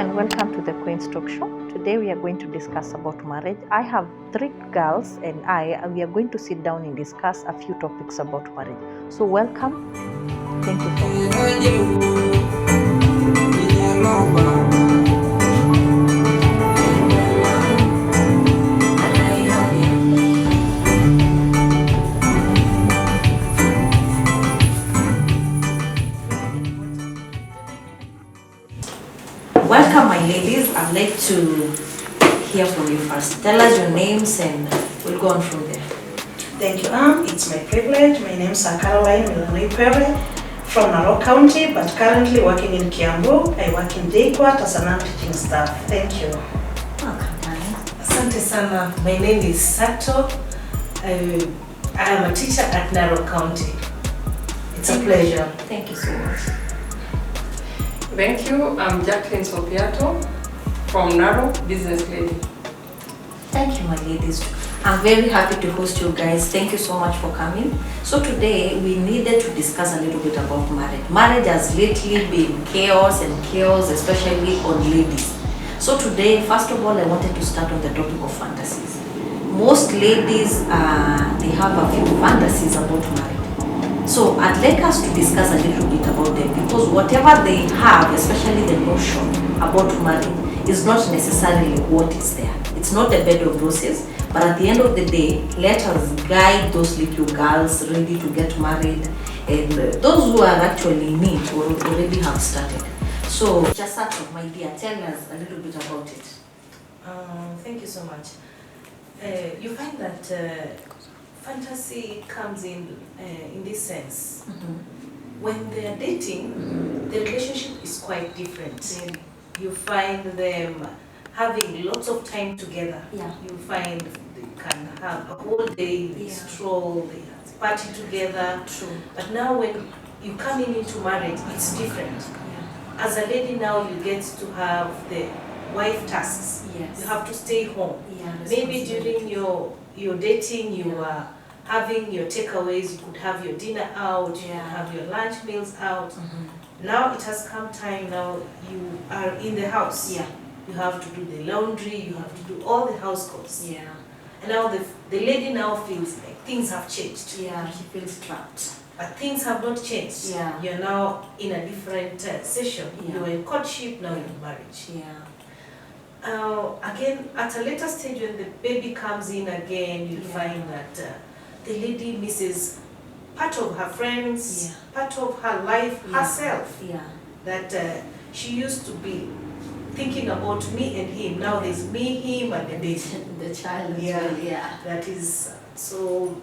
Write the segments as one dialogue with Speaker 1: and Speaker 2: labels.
Speaker 1: and welcome to the Queen's Talk Show. Today we are going to discuss about marriage. I have three girls and we are going to sit down and discuss a few topics about marriage. So welcome. Thank you for
Speaker 2: Welcome, my ladies. I'd like to hear from you first. Tell us your names and we'll go on from there.
Speaker 3: Thank you, It's my privilege. My name is Caroline Milanoi Pere from Narok County, but currently working in Kiambu. I work in JKUAT as a non-teaching staff. Thank you.
Speaker 2: Welcome.
Speaker 4: Asante sana. My name is Sato. I am a teacher at Narok County. It's a pleasure.
Speaker 2: Thank you so much.
Speaker 5: Thank you. I'm Jacqueline Sopiato from Narok, business lady.
Speaker 2: Thank you, my ladies. I'm very happy to host you guys. Thank you so much for coming. So today we needed to discuss a little bit about marriage. Marriage has lately been chaos, especially on ladies. So today, first of all, I wanted to start on the topic of fantasies. Most ladies, they have a few fantasies about marriage. So I'd like us to discuss a little bit about them, because whatever they have, especially the notion about marriage, is not necessarily what is there. It's not the bed of roses, but at the end of the day, let us guide those little girls ready to get married, and those who are actually in it or already have started. So, Jasato, my dear, tell us a little bit about it.
Speaker 4: Thank you so much. You find that fantasy comes in this sense. When they are dating, the relationship is quite different. You find them having lots of time together.
Speaker 2: Yeah.
Speaker 4: You find they can have a whole day, they stroll, they party together.
Speaker 2: True.
Speaker 4: But now when you come into marriage, it's different. As a lady now, you get to have the wife tasks.
Speaker 2: Yes.
Speaker 4: You have to stay home.
Speaker 2: Yeah,
Speaker 4: Maybe during your dating, you are having your takeaways, you could have your dinner out, you could have your lunch meals out. Now it has come time, now you are in the house.
Speaker 2: Yeah.
Speaker 4: You have to do the laundry, you have to do all the house chores.
Speaker 2: Yeah.
Speaker 4: And now the lady now feels like things have changed.
Speaker 2: Yeah, she feels trapped.
Speaker 4: But things have not changed.
Speaker 2: Yeah.
Speaker 4: You're now in a different session.
Speaker 2: Yeah.
Speaker 4: You're in courtship, now in marriage.
Speaker 2: Yeah.
Speaker 4: Again, at a later stage when the baby comes in again, you find that the lady misses part of her friends, part of her life, herself.
Speaker 2: Yeah.
Speaker 4: That she used to be thinking about me and him. Now there's me, him, and the baby.
Speaker 2: The child as well, yeah.
Speaker 4: That is, so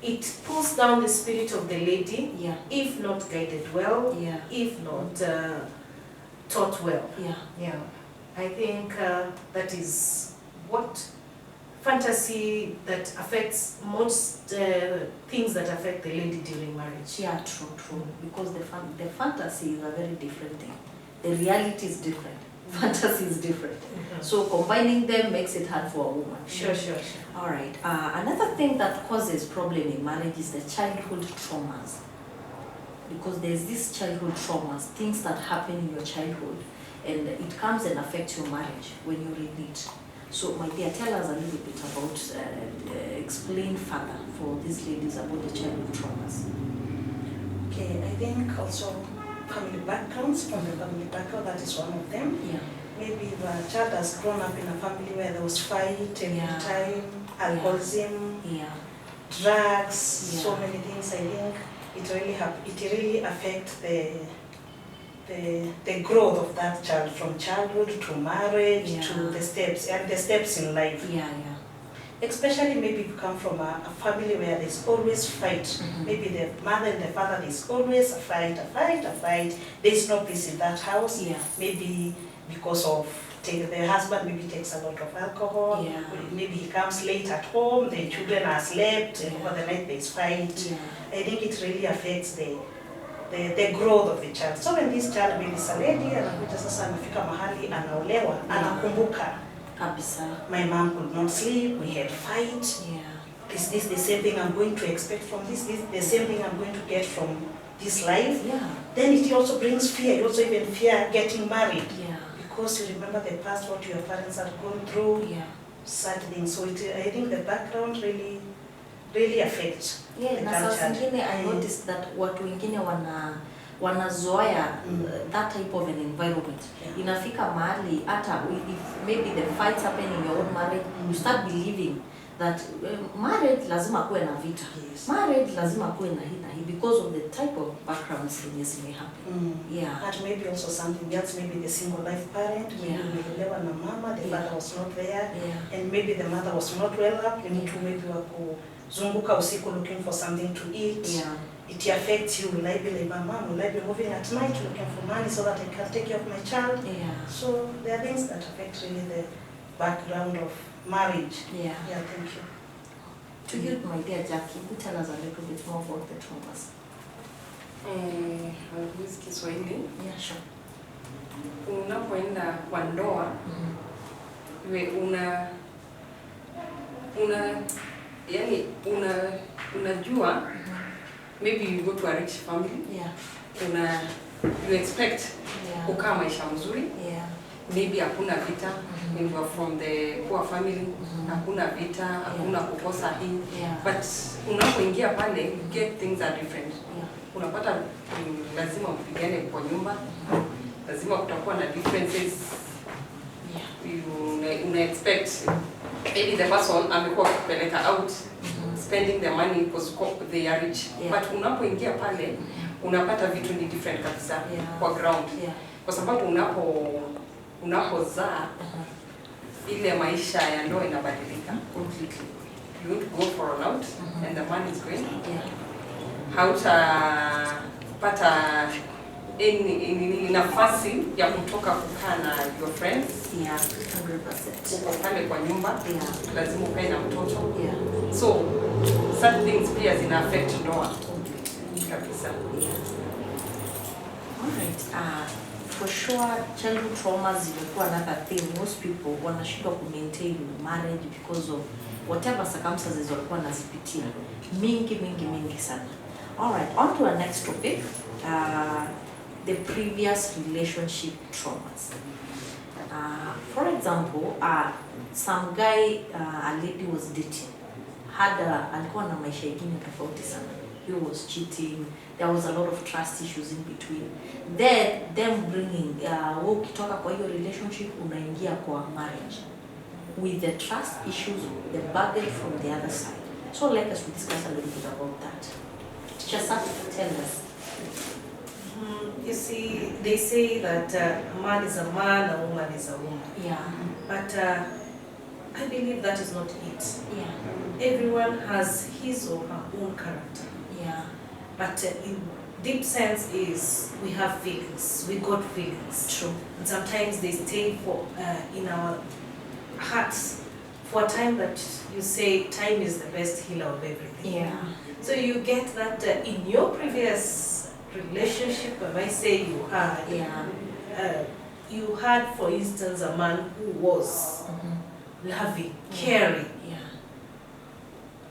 Speaker 4: it pulls down the spirit of the lady, if not guided well, if not taught well.
Speaker 2: Yeah.
Speaker 4: I think that is what fantasy that affects most things that affect the lady during marriage.
Speaker 2: Yeah, true. Because the fantasy is a very different thing. The reality is different. Fantasy is different. So combining them makes it hard for a woman.
Speaker 4: Sure.
Speaker 2: All right. Another thing that causes problem in marriage is the childhood traumas. Because there's these childhood traumas, things that happen in your childhood, and it comes and affects your marriage when you're in it. So, my dear, tell us a little bit about, explain further for these ladies about the childhood traumas.
Speaker 3: Okay, I think also family backgrounds, from the family background, that is one of them.
Speaker 2: Yeah.
Speaker 3: Maybe the child has grown up in a family where there was fight every time, alcoholism, drugs, so many things. I think it really affects the growth of that child from childhood to marriage to the steps in life. Especially maybe if you come from a family where there's always fight. Maybe the mother and the father, there's always a fight. There's no peace in that house. Maybe because of the husband maybe takes a lot of alcohol. Maybe he comes late at home, the children are slept, and over the night there's fight. I think it really affects the growth of the child. So when this child maybe is a lady, anakuja sasa anafika mahali anaolewa, anakumbuka. My mom could not sleep, we had fight. Is this the same thing I'm going to expect from this? This the same thing I'm going to get from this life? Then it also brings fear. It also even fear getting married. because you remember the past, what your parents had gone through,
Speaker 2: Yeah.
Speaker 3: sad things. So I think the background really affects
Speaker 2: Yeah,
Speaker 3: the
Speaker 2: na saa
Speaker 3: culture.
Speaker 2: zingine I noticed that watu wengine wanazoea that type of an environment.
Speaker 3: Yeah.
Speaker 2: Inafika mahali hata if maybe the fights happen in your own marriage, you start believing that marriage lazima kuwe na vita.
Speaker 3: Yes.
Speaker 2: Marriage lazima kuwe na hii na hii because of the type of backgrounds zenye zime happen. Yeah.
Speaker 3: And maybe also something else, maybe the single life parent, maybe
Speaker 2: Yeah.
Speaker 3: umelelewa na mama, the father was not there,
Speaker 2: Yeah.
Speaker 3: and maybe the mother was not well up, you need to maybe wakuzunguka usiku looking for something to eat.
Speaker 2: Yeah.
Speaker 3: It affects you. Will I be like my mom? Will I be moving at night looking for money so that I can take care of my child?
Speaker 2: Yeah.
Speaker 3: So there are things that affect really the background of marriage.
Speaker 2: Yeah.
Speaker 3: Yeah, thank you.
Speaker 2: To you, my dear Jackie, could tell us a little bit more about the traumas.
Speaker 5: Hawezi Kiswahili.
Speaker 2: Yeah, sure.
Speaker 5: Unapoenda kwa ndoa, we yani unajua maybe you go to a rich family,
Speaker 2: Yeah.
Speaker 5: you expect
Speaker 2: Yeah.
Speaker 5: kukaa maisha mzuri,
Speaker 2: Yeah.
Speaker 5: maybe hakuna vita, when you are from the poor family, hakuna vita, hakuna kukosa hii,
Speaker 2: Yeah.
Speaker 5: but unapoingia pale you get things are different.
Speaker 2: Yeah.
Speaker 5: Unapata lazima mpigane kwa nyumba, lazima kutakuwa na differences.
Speaker 2: Yeah.
Speaker 5: Una expect maybe the person amekuwa kupeleka out spending the money because they are rich,
Speaker 2: Yeah.
Speaker 5: but unapoingia pale unapata vitu ni different kabisa.
Speaker 2: Yeah.
Speaker 5: Kwa ground,
Speaker 2: Yeah.
Speaker 5: kwa sababu unapozaa ile maisha ya ndoa inabadilika completely. You won't go for an out and the money is going.
Speaker 2: Yeah.
Speaker 5: Hautapata nafasi ya kutoka kukaa na your friends.
Speaker 2: Yeah. 100%.
Speaker 5: Uko pale kwa nyumba,
Speaker 2: Yeah.
Speaker 5: lazima ukae na mtoto.
Speaker 2: Yeah.
Speaker 5: So such things pia zina affect ndoa kabisa.
Speaker 2: Alright. For sure, childhood traumas zimekuwa another thing. Most people wanashindwa ku maintain marriage because of whatever circumstances walikuwa wanazipitia. Mingi sana. Alright, on to our next topic. The previous relationship traumas. For example, some guy, a lady was dating, alikuwa na maisha ingine tofauti sana. He was cheating, there was a lot of trust issues in between. Then them bringing, ukitoka kwa hiyo relationship unaingia kwa marriage with the trust issues, the baggage from the other side. So like us to discuss a little bit about that. Teacher Sat, tell us.
Speaker 4: You see, they say that a man is a man, a woman is a woman.
Speaker 2: Yeah.
Speaker 4: But I believe that is not it.
Speaker 2: Yeah.
Speaker 4: Everyone has his or her own character.
Speaker 2: Yeah.
Speaker 4: But in deep sense is we have feelings, we got feelings.
Speaker 2: True.
Speaker 4: And sometimes they stay for in our hearts for a time that you say time is the best healer of everything.
Speaker 2: Yeah.
Speaker 4: So you get that in your previous relationship, I might say you had, you had, for instance, a man who was loving, caring,
Speaker 2: Yeah.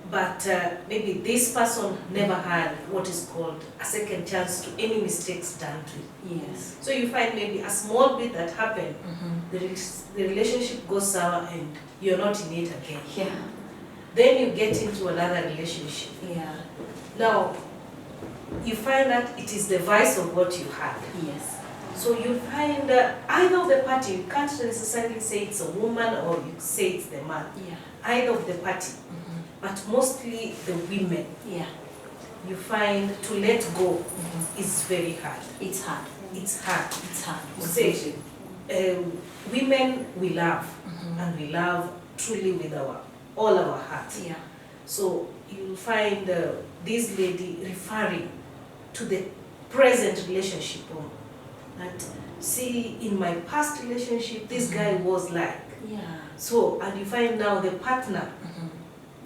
Speaker 4: but maybe this person never had what is called a second chance to any mistakes done to you.
Speaker 2: Yes.
Speaker 4: So you find maybe a small bit that happened, the relationship goes sour and you're not in it again.
Speaker 2: Yeah.
Speaker 4: Then you get into another relationship.
Speaker 2: Yeah.
Speaker 4: Now, you find that it is the vice of what you had.
Speaker 2: Yes.
Speaker 4: So you find either of the party, you can't necessarily say it's a woman or you say it's the man.
Speaker 2: Yeah.
Speaker 4: Either of the party, but mostly the women.
Speaker 2: Yeah.
Speaker 4: You find to let go is very hard.
Speaker 2: It's hard.
Speaker 4: It's hard.
Speaker 2: It's hard.
Speaker 4: You say, women we love, and we love truly with all our hearts.
Speaker 2: Yeah.
Speaker 4: So you'll find this lady referring to the present relationship. That, see, in my past relationship, this guy was like.
Speaker 2: Yeah.
Speaker 4: So, and you find now the partner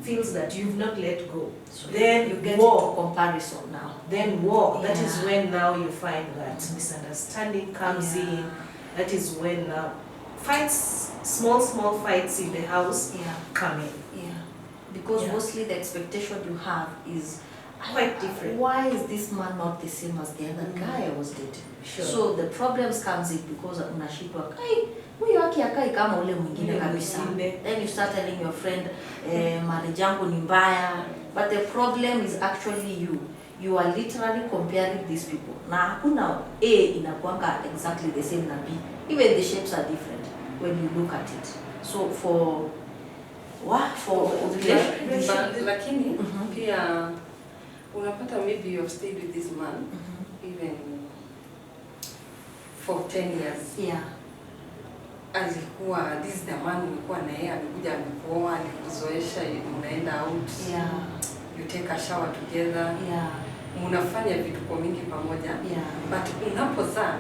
Speaker 4: feels that you've not let go.
Speaker 2: So
Speaker 4: Then
Speaker 2: you get
Speaker 4: war.
Speaker 2: into comparison now.
Speaker 4: Then war. That is
Speaker 2: Yeah.
Speaker 4: when now you find that misunderstanding comes in. That is when now fights, small fights in the house
Speaker 2: Yeah.
Speaker 4: come in.
Speaker 2: Yeah. Because
Speaker 4: Yeah.
Speaker 2: mostly the expectation you have is
Speaker 3: quite different.
Speaker 2: Why is this man not the same as the other guy I was dating?
Speaker 3: Sure.
Speaker 2: So the problems comes in because unashindwa kai huyu wake akai kama ule mwingine
Speaker 3: Ule
Speaker 2: kabisa.
Speaker 3: mwingine.
Speaker 2: Then you start telling your friend marriage yangu ni mbaya, but the problem is actually you. You are literally comparing these people. Na hakuna A inakuanga exactly the same na B. Even the shapes are different when you look at it. So for
Speaker 5: Lakini pia unapata maybe you have stayed with this man even for 10 years.
Speaker 2: Yeah.
Speaker 5: Alikuwa this is the man ulikuwa na yeye, amekuja amekuoa, alikuzoesha, unaenda out.
Speaker 2: Yeah.
Speaker 5: You take a shower together.
Speaker 2: Yeah.
Speaker 5: Mnafanya vitu kwa mingi pamoja.
Speaker 2: Yeah.
Speaker 5: But unapozaa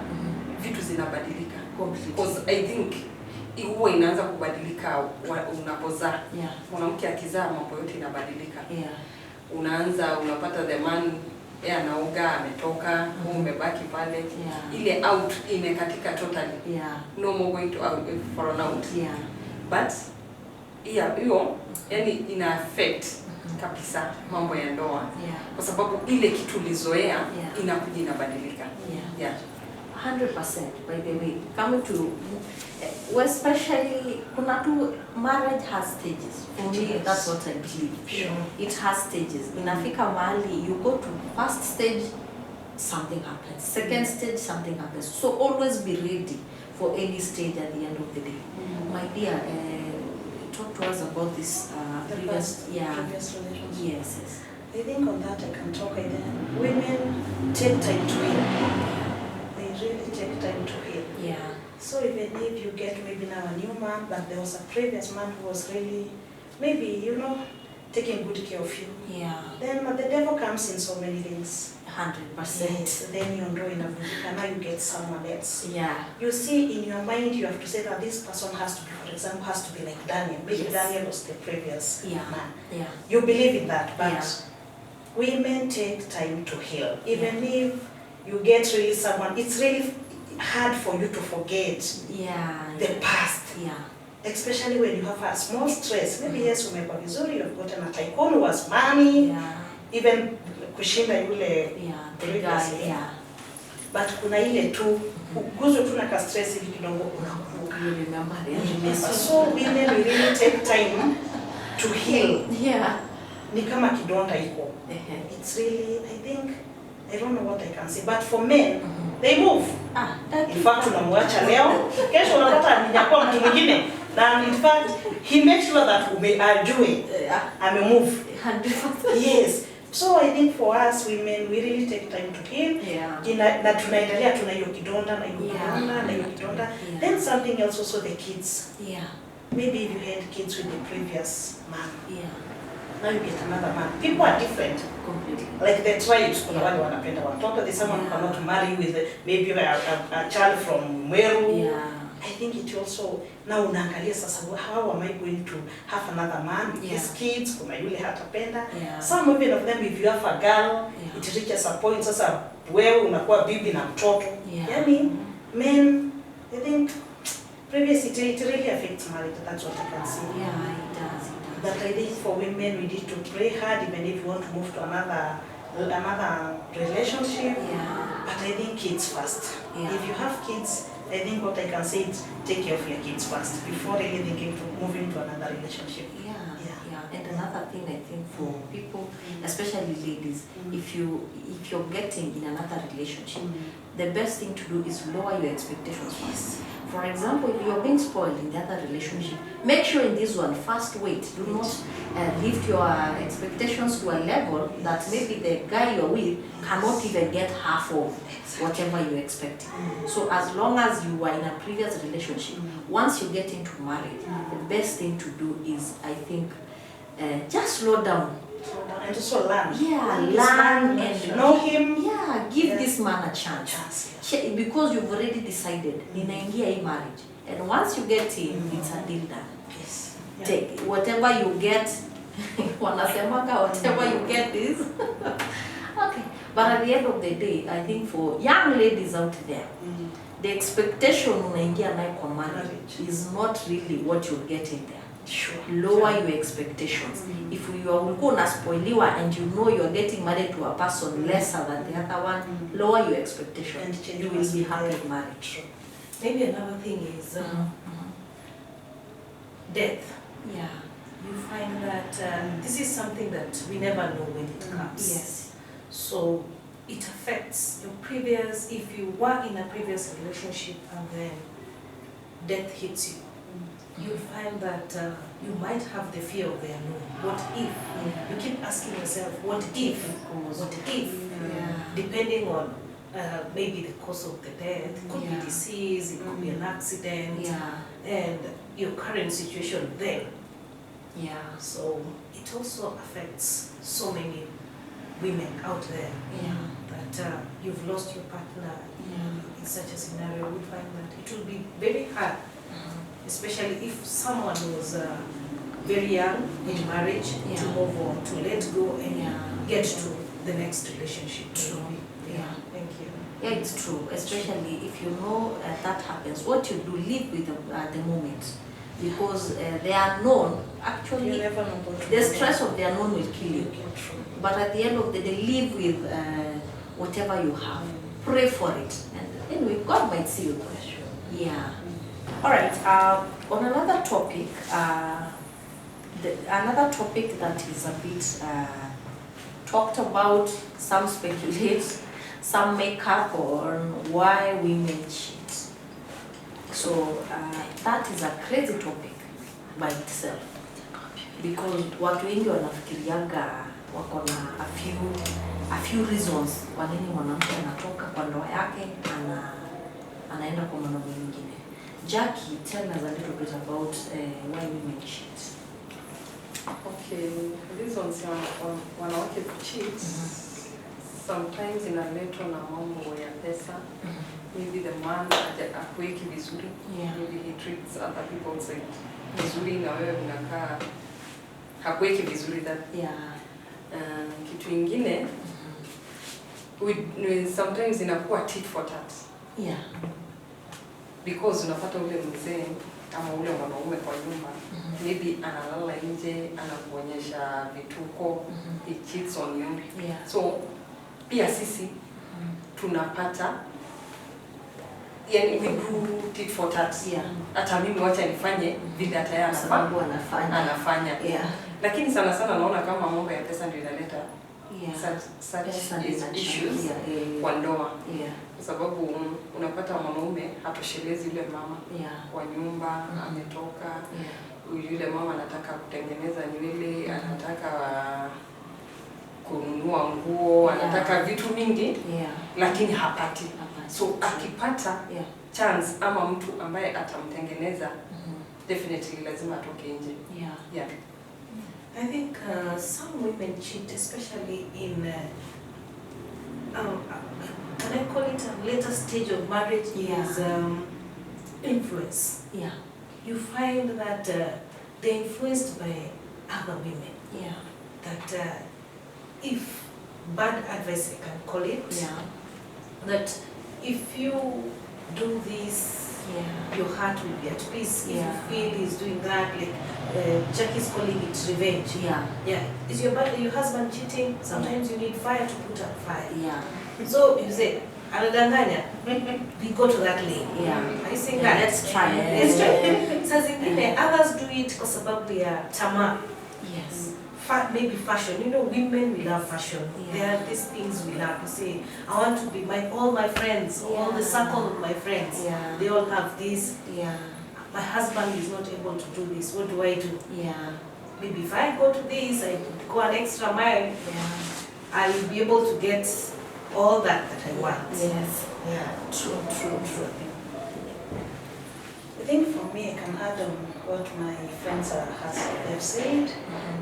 Speaker 5: vitu zinabadilika.
Speaker 2: Completely.
Speaker 5: Because I think huwa inaanza kubadilika unapozaa.
Speaker 2: Yeah.
Speaker 5: Mwanamke akizaa mambo yote inabadilika.
Speaker 2: Yeah.
Speaker 5: Unaanza unapata the man yeye anaoga ametoka, umebaki pale.
Speaker 2: Yeah.
Speaker 5: Ile out imekatika totally.
Speaker 2: Yeah.
Speaker 5: No more going to out for an out.
Speaker 2: Yeah.
Speaker 5: But hiyo yani ina affect kabisa mambo ya ndoa.
Speaker 2: Yeah.
Speaker 5: Kwa sababu ile kitu ulizoea inakuja inabadilika.
Speaker 2: Yeah. 100% by the way. Coming to especially kuna tu marriage has stages. For me that's what I believe.
Speaker 3: Sure.
Speaker 2: It has stages. Inafika mahali you go to first stage something happens. Second stage something happens. So always be ready for any stage at the end of the day. My dear, talk to us about this previous
Speaker 3: previous relationship.
Speaker 2: Yes.
Speaker 3: I think on that I can talk again. Women take time to heal. They really take time to heal.
Speaker 2: Yeah.
Speaker 3: So even if you get maybe now a new man, but there was a previous man who was really, maybe, taking good care of you.
Speaker 2: Yeah.
Speaker 3: Then the devil comes in so many things.
Speaker 2: 100%.
Speaker 3: Yes, then you grow in a boutique and now you get someone else.
Speaker 2: Yeah.
Speaker 3: You see, in your mind, you have to say that this person has to be, for example, has to be like Daniel. Maybe
Speaker 2: Yes.
Speaker 3: Daniel was the previous man.
Speaker 2: Yeah.
Speaker 3: You believe in that, but
Speaker 2: Yeah.
Speaker 3: women take time to heal. Even if you get really someone, it's really hard for you to forget the past.
Speaker 2: Yeah.
Speaker 3: Especially when you have a small stress. Maybe yes, umekuwa vizuri, you've gotten a tycoon who has money,
Speaker 2: Yeah.
Speaker 3: even kushinda yule
Speaker 2: Yeah. The
Speaker 3: previous.
Speaker 2: guy. Yeah.
Speaker 3: But kuna ile tu, uguzo tu na ka stress hivi kidogo unakumbuka.
Speaker 2: You remember
Speaker 3: So women we really take time to heal.
Speaker 2: Yeah.
Speaker 3: Ni kama kidonda iko. It's really, I don't know what I can say, but for men, they move. In fact, unamwacha leo, kesho unapata amenyakua mtu mwingine. Na in fact, he makes sure that ajue, amemove.
Speaker 2: 100%.
Speaker 3: Yes. So I think for us women, we really take time to heal.
Speaker 2: Yeah.
Speaker 3: Na tunaendelea tuna hiyo kidonda, na hiyo
Speaker 2: Yeah.
Speaker 3: kidonda, na hiyo kidonda.
Speaker 2: Yeah.
Speaker 3: Then something else also the kids.
Speaker 2: Yeah.
Speaker 3: Maybe if you had kids with the previous man,
Speaker 2: Yeah.
Speaker 3: now you get another man. People are different.
Speaker 2: Completely.
Speaker 3: Like the tribes, kuna wale wanapenda watoto. There's someone who cannot marry with maybe a child from Meru.
Speaker 2: Yeah.
Speaker 3: I think it also, now unaangalia sasa, how am I going to have another man with his kids? Kuna yule hatapenda.
Speaker 2: Yeah.
Speaker 3: Some even of them, if you have a girl, it reaches a point sasa wewe unakuwa bibi na mtoto.
Speaker 2: Yeah.
Speaker 3: Yani, men, I think, previous it really affects marriage. That's what I can say.
Speaker 2: Yeah, it does.
Speaker 3: But I think for women, we need to pray hard, even if you want to move to another relationship.
Speaker 2: Yeah.
Speaker 3: But I think kids first.
Speaker 2: Yeah.
Speaker 3: If you have kids, I think what I can say is take care of your kids first before really thinking to move into another relationship.
Speaker 2: Yeah. And another thing I think for people, especially ladies, if you're getting in another relationship, the best thing to do is lower your expectations first. For example, if you're being spoiled in the other relationship, make sure in this one, first wait. Do not lift your expectations to a level that maybe the guy you're with cannot even get half of whatever you're expecting. So as long as you were in a previous relationship, once you get into marriage, the best thing to do is, I think, just slow down.
Speaker 3: And also learn.
Speaker 2: Yeah, learn and
Speaker 3: know him.
Speaker 2: Yeah, give this man a chance. Because you've already decided, ninaingia hii marriage. And once you get in, it's a deal done.
Speaker 3: Yes.
Speaker 2: Take whatever you get, wanasemanga whatever you get is. Okay. But at the end of the day, I think for young ladies out there, the expectation unaingia nayo kwa marriage is not really what you'll get in there.
Speaker 3: Sure.
Speaker 2: Lower your expectations. If you are ulikuwa spoiliwa and you know you're getting married to a person lesser than the other one, lower your expectations.
Speaker 3: And change
Speaker 2: You will
Speaker 3: must
Speaker 2: be
Speaker 3: be
Speaker 2: happy
Speaker 3: there.
Speaker 2: married.
Speaker 3: True.
Speaker 4: Maybe another thing is death.
Speaker 2: Yeah.
Speaker 4: You find that this is something that we never know when it comes.
Speaker 2: Yes.
Speaker 4: So it affects your previous, if you were in a previous relationship and then death hits you, you find that you might have the fear of the unknown. What if? You keep asking yourself, what if? What if? Depending on maybe the cause of the death, it could be disease, it could be an accident, and your current situation then.
Speaker 2: Yeah.
Speaker 4: So it also affects so many women out there that you've lost your partner in such a scenario. We find that it will be very hard, especially if someone was very young in marriage, to move on, to let go and get to the next relationship.
Speaker 2: True.
Speaker 4: Yeah. Thank you.
Speaker 2: Yeah, it's true, especially if you know that happens. What you do, live with the moment, because the unknown, actually,
Speaker 3: You never know what
Speaker 2: the stress of the unknown will kill you.
Speaker 3: True.
Speaker 2: But at the end of the day, live with whatever you have. Pray for it. And anyway, God might see you through. Yeah. All right. On another topic, another topic that is a bit talked about, some speculate, some make up on why women cheat. So that is a crazy topic by itself, because watu wengi wanafikiriaga wako na a few reasons kwa nini mwanamke anatoka kwa ndoa yake anaenda kwa mwanaume mwingine. Jackie, tell us a little bit about why women cheat.
Speaker 5: Okay, reasons wanawake kucheat sometimes inaletwa na mambo ya pesa. Maybe the man hakuweki vizuri. Maybe he treats other people vizuri na wewe unakaa hakuweki vizuri that. Kitu ingine sometimes inakuwa tit for tat. Because unapata ule mzee ama ule mwanaume kwa nyumba, maybe analala nje, anakuonyesha vituko, he cheats on you. So pia sisi tunapata, yani we do tit for tat. Hata mimi wacha nifanye vile hata yeye anafanya. Lakini sana sana naona kama mambo ya pesa ndio inaleta such issues kwa ndoa. Kwa sababu unapata mwanaume hatoshelezi yule mama kwa nyumba, ametoka, yule mama anataka kutengeneza nywele, anataka kununua nguo, anataka vitu mingi, lakini hapati. So akipata chance ama mtu ambaye atamtengeneza, definitely lazima atoke nje.
Speaker 4: I think some women cheat, especially in can I call it a later stage of marriage, is influence. You find that they're influenced by other women. That if bad advice, I can call it, that if you do this, your heart will be at peace. If you feel he's doing that, like Jackie's calling it revenge. Is your husband cheating? Sometimes you need fire to put out fire. So you say, anadanganya, we go to that lane. Are you saying that?
Speaker 2: Let's try.
Speaker 4: Let's try. Sasa zingine, others do it kwa sababu ya tamaa. Maybe fashion. You know, women, we love fashion. There are these things we love. We say, I want to be all my friends, all the circle of my friends. They all have this. My husband is not able to do this. What do I do? Maybe if I go to this, I go an extra mile, I will be able to get all that I want.
Speaker 2: True.
Speaker 3: I think for me, I can add on what my friends have said.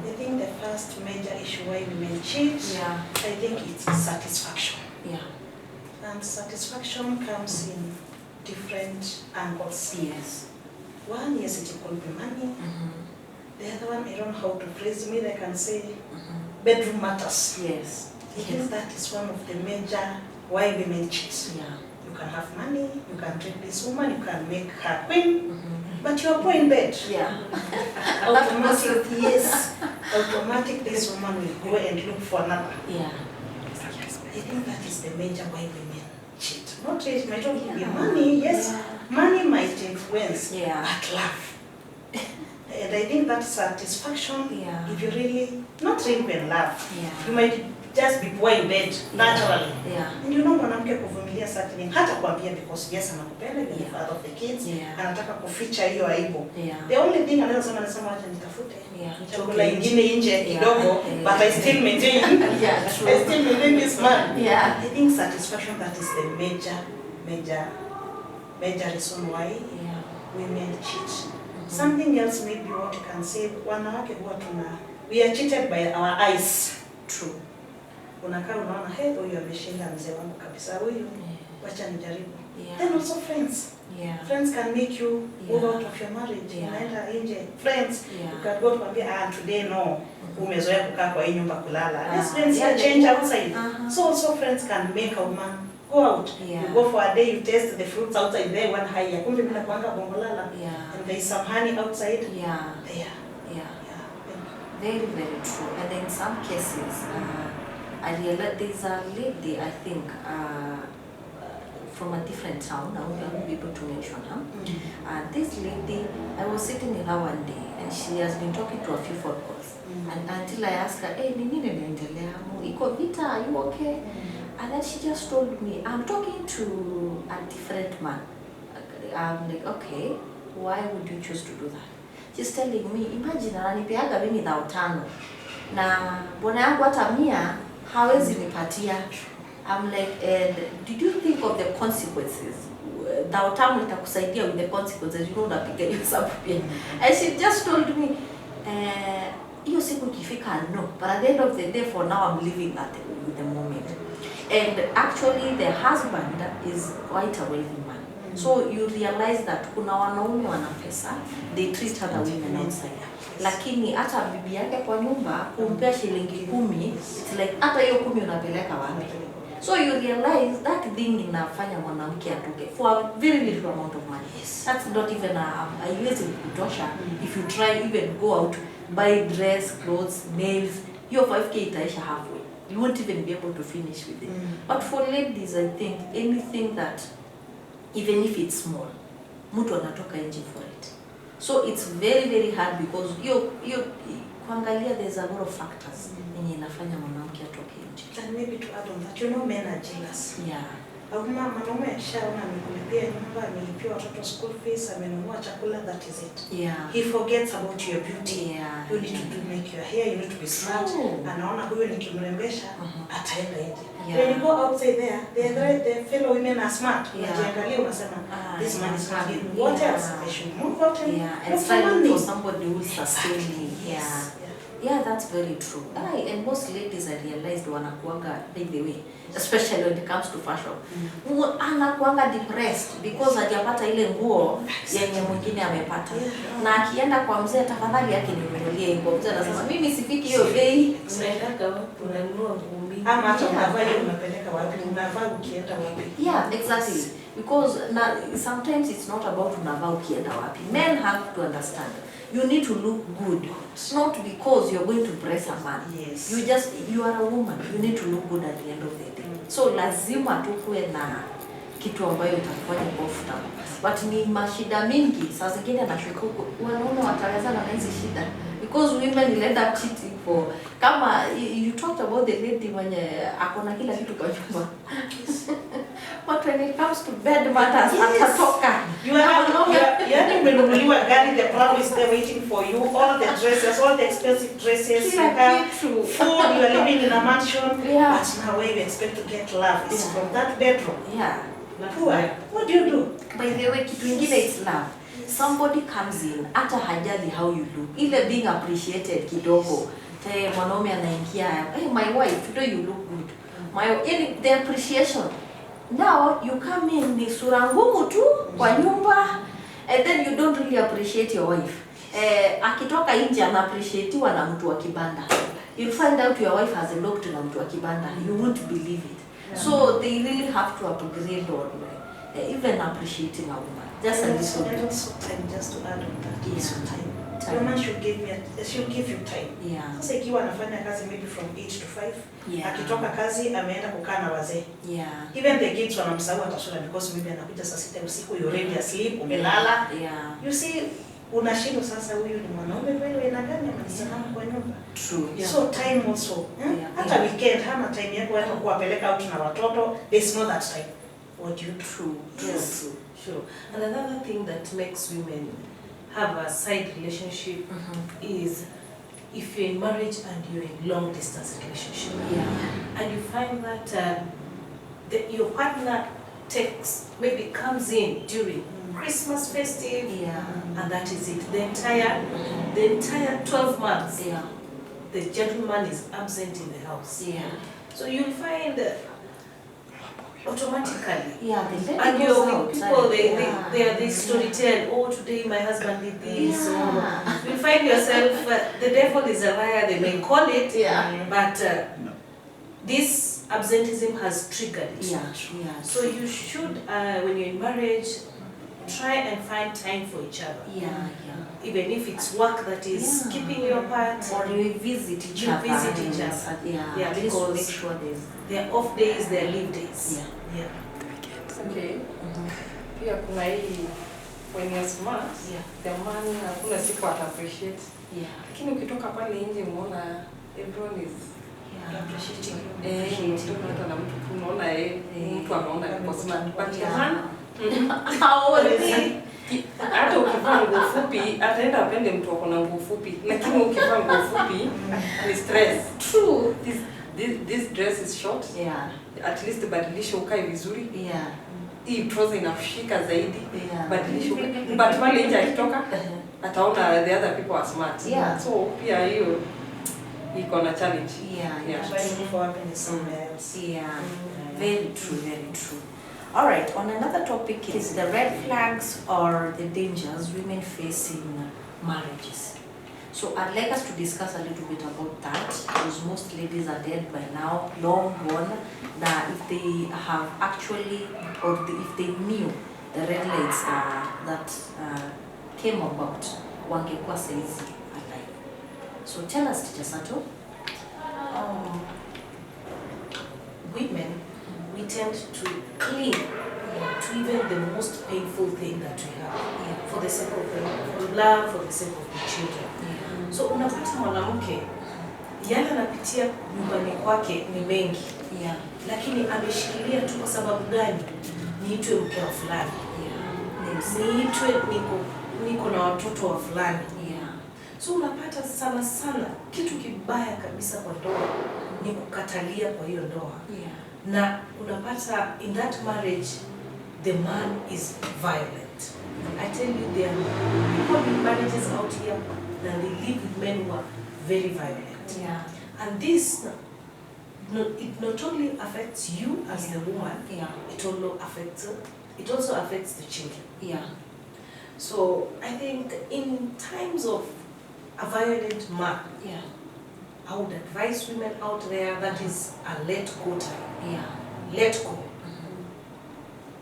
Speaker 3: I think the first major issue why women cheat, I think it's satisfaction. And satisfaction comes in different angles. One, yes, it could be money. The other one, I don't know how to phrase me. I can say bedroom matters. I think that is one of the major why women cheat.
Speaker 2: Yeah.
Speaker 3: You can have money, you can treat this woman, you can make her queen, but you are poor in bed.
Speaker 2: Yeah.
Speaker 3: Automatic, yes. Automatic, this woman will go and look for another.
Speaker 2: Yeah.
Speaker 3: I think that is the major why women cheat. Not it might not be money, yes. Money might influence,
Speaker 2: Yeah.
Speaker 3: but love. And I think that satisfaction,
Speaker 2: Yeah.
Speaker 3: if you really, not really when love,
Speaker 2: Yeah.
Speaker 3: you might just be poor in bed, naturally.
Speaker 2: Yeah.
Speaker 3: And you know mwanamke kuvumilia certain hata kuambia because yes anakupenda, you're the father of the kids,
Speaker 2: Yeah.
Speaker 3: anataka kuficha hiyo aibu.
Speaker 2: Yeah.
Speaker 3: The only thing anaweza sema acha nitafute
Speaker 2: Yeah.
Speaker 3: chakula ingine nje
Speaker 2: Yeah.
Speaker 3: kidogo,
Speaker 2: Yeah.
Speaker 3: but I still maintain,
Speaker 2: Yeah,
Speaker 3: I
Speaker 2: true.
Speaker 3: still maintain this man.
Speaker 2: Yeah.
Speaker 3: I think satisfaction, that is the major reason why
Speaker 2: Yeah.
Speaker 3: women cheat. Something else maybe what you can say, wanawake huwa we are cheated by our eyes.
Speaker 2: True.
Speaker 3: Unakaa unaona, hey, huyu ameshinda mzee wangu kabisa, huyu wacha nijaribu.
Speaker 2: Yeah.
Speaker 3: Then also friends.
Speaker 2: Yeah.
Speaker 3: Friends can make you move
Speaker 2: Yeah.
Speaker 3: out of your marriage.
Speaker 2: Yeah.
Speaker 3: Unaenda nje. Friends,
Speaker 2: Yeah.
Speaker 3: you can go kuambia, today no, umezoea kukaa kwa hii nyumba kulala. Let's
Speaker 2: Yeah,
Speaker 3: see a change
Speaker 2: yeah.
Speaker 3: outside. So also friends can make a woman go out.
Speaker 2: Yeah.
Speaker 3: You go for a day, you taste the fruits outside there, one higher. Kumbe mimi nakuanga bongolala.
Speaker 2: Yeah.
Speaker 3: And there is some honey outside.
Speaker 2: Yeah.
Speaker 3: There.
Speaker 2: Yeah.
Speaker 3: Yeah.
Speaker 2: Very, very true. And in some cases, I realized there's a lady, I think, from a different town. I won't be able to mention her. This lady, I was sitting with her one day, and she has been talking to a few phone calls. And until I asked her, hey, ni nini inaendelea? Iko vita, are you okay? And then she just told me, I'm talking to a different man. I'm like, okay, why would you choose to do that? She's telling me, imagine ananipeaga mimi 500 na bwana yangu hata 100 hawezi nipatia. I'm like, and did you think of the consequences? 500 itakusaidia with the consequences, you know, unapiga hiyo hesabu pia. And she just told me, hiyo siku ikifika no, but at the end of the day, for now I'm living at the moment. And actually the husband is quite a wealthy man. So you realize that kuna wanaume wana pesa, they treat other women outside. Lakini hata bibi yake kwa nyumba kumpea shilingi 10, it's like hata hiyo 10 unapeleka wapi? So you realize that thing inafanya mwanamke atoke for a very little amount of money. That's not even a haiwezi kutosha. If you try even go out, buy dress, clothes, nails, hiyo 5k itaisha halfway. You won't even be able to finish with it. But for ladies, I think anything that, even if it's small, mtu anatoka nje for it. So it's very, very hard because you kuangalia, there's a lot of factors yenye inafanya mwanamke atoke nje.
Speaker 3: And maybe to add on that, you know, men are jealous.
Speaker 2: Yeah.
Speaker 3: Mwanaume akishaona amekulipia nyumba, amelipia watoto school fees, amenunua chakula, that is it.
Speaker 2: Yeah.
Speaker 3: He forgets about your beauty.
Speaker 2: Yeah.
Speaker 3: You need to make your hair, you need to be smart.
Speaker 2: True.
Speaker 3: Anaona huyo nikimrembesha, ataenda nje.
Speaker 2: Yeah.
Speaker 3: When you go outside there, the fellow women are smart.
Speaker 2: Yeah.
Speaker 3: Unajiangalia unasema, this man is not giving. What
Speaker 2: Yeah.
Speaker 3: else? I should move out and
Speaker 2: Yeah, and
Speaker 3: look for
Speaker 2: try
Speaker 3: money.
Speaker 2: for somebody who will sustain me. Yeah.
Speaker 3: Yes.
Speaker 2: Yeah, that's very true. And most ladies, I realized, wanakuanga, by the way, especially when it comes to fashion, anakuanga depressed because hajapata ile nguo yenye mwingine amepata. Na akienda kwa mzee, tafadhali yake ninunulie nguo. Mzee anasema, mimi sifiki hiyo bei.
Speaker 4: Unaendaka wapi unanunua nguo mingi?
Speaker 3: Ama hata unavaa hiyo unapeleka wapi? Unavaa ukienda wapi?
Speaker 2: Yeah, exactly. Because sometimes it's not about unavaa ukienda wapi. Men have to understand. You need to look good. It's not because you're going to impress a man.
Speaker 3: Yes.
Speaker 2: You are a woman. You need to look good at the end of the day. So lazima tukuwe na kitu ambayo itakufanya comfortable. But ni mashida mingi. Saa zingine nashuku wanaume watawezana na hizi shida. Because women will end up cheating for, kama you talked about the lady mwenye akona kila kitu kwa nyumba. But when it comes to bed matters, atatoka.
Speaker 3: You are umenunuliwa gari, the plow is there waiting for you, all the dresses, all the expensive dresses, you have food, you are living in a mansion,
Speaker 2: Yeah.
Speaker 3: but now where you expect to get love is from that bedroom.
Speaker 2: Yeah.
Speaker 3: Poor. What do you do?
Speaker 2: By the way, kitu ingine is love. Somebody comes in, hata hajali how you look. Ile being appreciated kidogo. Mwanaume anaingia, hey my wife, today you look good. The appreciation. Now you come in ni sura ngumu tu kwa nyumba, and then you don't really appreciate your wife. Akitoka nje ana appreciatiwa na mtu wa kibanda. You'll find out your wife has eloped na mtu wa kibanda. You won't believe it. So they really have to upgrade on even appreciating a woman. Just a
Speaker 3: And
Speaker 2: little
Speaker 3: and
Speaker 2: bit.
Speaker 3: also time, just to add on that,
Speaker 2: Yeah.
Speaker 3: also time.
Speaker 2: Time.
Speaker 3: Your man should give you time.
Speaker 2: Yeah.
Speaker 3: Sasa ikiwa anafanya kazi maybe from 8 to 5,
Speaker 2: Yeah.
Speaker 3: akitoka kazi ameenda kukaa na wazee.
Speaker 2: Yeah.
Speaker 3: Even the kids wanamsahau hata shule because maybe anakuja saa 6 usiku, you already asleep, umelala.
Speaker 2: Yeah.
Speaker 3: You see, unashindwa sasa, huyu ni mwanaume kweli wa aina gani ama ni sanamu kwa nyumba?
Speaker 2: True.
Speaker 4: Yeah.
Speaker 3: So time also.
Speaker 2: Yeah.
Speaker 3: Hata weekend hana time yako hata kuwapeleka out na watoto. There's no that time. What do you do?
Speaker 2: True.
Speaker 3: Yes.
Speaker 2: True.
Speaker 4: Sure. And another thing that makes women have a side relationship is if you're in marriage and you're in long distance relationship.
Speaker 2: Yeah.
Speaker 4: And you find that your partner maybe comes in during Christmas festive,
Speaker 2: Yeah.
Speaker 4: and that is it. The entire 12 months,
Speaker 2: Yeah.
Speaker 4: the gentleman is absent in the house.
Speaker 2: Yeah.
Speaker 4: So you'll find automatically.
Speaker 2: Yeah. The lady
Speaker 4: And
Speaker 2: goes
Speaker 4: you're
Speaker 2: out.
Speaker 4: with people,
Speaker 2: Yeah.
Speaker 4: they are this storytell, oh, today my husband did this.
Speaker 2: Yeah.
Speaker 4: Or you find yourself, the devil is a liar, they may call it,
Speaker 2: Yeah.
Speaker 4: but this absenteeism has triggered it.
Speaker 2: Yeah. Yeah.
Speaker 4: So you should, when you're in marriage, try and find time for each other.
Speaker 2: Yeah. Yeah.
Speaker 4: Even if it's work that is
Speaker 2: Yeah.
Speaker 4: keeping you apart,
Speaker 2: Or you visit each
Speaker 4: You
Speaker 2: other.
Speaker 4: visit each
Speaker 2: and-
Speaker 4: other.
Speaker 2: Yeah.
Speaker 4: Yeah,
Speaker 2: At least to
Speaker 4: because-
Speaker 2: make sure there's.
Speaker 4: their off days, their leave days.
Speaker 2: Yeah.
Speaker 4: Yeah.
Speaker 5: Okay. Pia kuna hii when you're smart,
Speaker 4: Yeah.
Speaker 5: the man hakuna siku ata appreciate.
Speaker 2: Yeah.
Speaker 5: Lakini ukitoka pale nje unaona everyone is
Speaker 3: Appreciating you.
Speaker 5: mtoto hata na mtu tu unaona mtu anaona yuko smart. But your man
Speaker 2: How old is he?
Speaker 5: hata ukivaa nguo fupi ataenda apende mtu ako na nguo fupi, lakini ukivaa nguo fupi ni stress.
Speaker 2: True.
Speaker 5: This dress is short.
Speaker 2: Yeah.
Speaker 5: At least badilisha ukae vizuri.
Speaker 2: Yeah.
Speaker 5: Hii trouser inakushika zaidi.
Speaker 2: Yeah.
Speaker 5: Badilisha ukae. But pale nje akitoka ataona the other people are smart.
Speaker 2: Yeah.
Speaker 5: So pia hiyo iko na challenge.
Speaker 2: Yeah.
Speaker 3: Trying for happiness somewhere else.
Speaker 2: Yeah. Very true. Very true. All right. On another topic is the red flags or the dangers women face in marriages. So I'd like us to discuss a little bit about that, because most ladies are dead by now, long gone. That if they have actually, or if they knew the red lights that came about, wangekuwa saizi alive. So tell us, Teacher Sato.
Speaker 4: Women, we tend to cling to even the most painful thing that we have, for the sake of the love, for the sake of the children. So unapata mwanamke yale anapitia nyumbani kwake ni mengi, lakini ameshikilia tu kwa sababu gani? Niitwe mke wa fulani, niitwe niko na watoto wa fulani. So unapata sana sana kitu kibaya kabisa kwa ndoa ni kukatalia kwa hiyo ndoa. Na unapata in that marriage the man is violent. I tell you, there are people in marriages out here that they live with men who are very violent. And this, it not only affects you as the woman, it also affects the children. So I think in times of a violent man, I would advise women out there that is a let go time. Let go.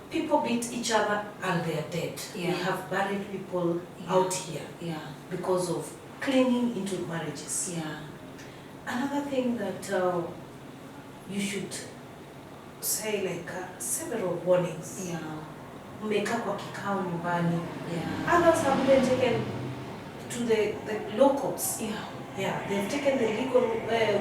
Speaker 4: People beat each other and they are dead. We have buried people out here because of clinging into marriages. Another thing that you should say, like several warnings. Mmeka kwa kikao nyumbani. Others have been taken to the law courts. They've taken the legal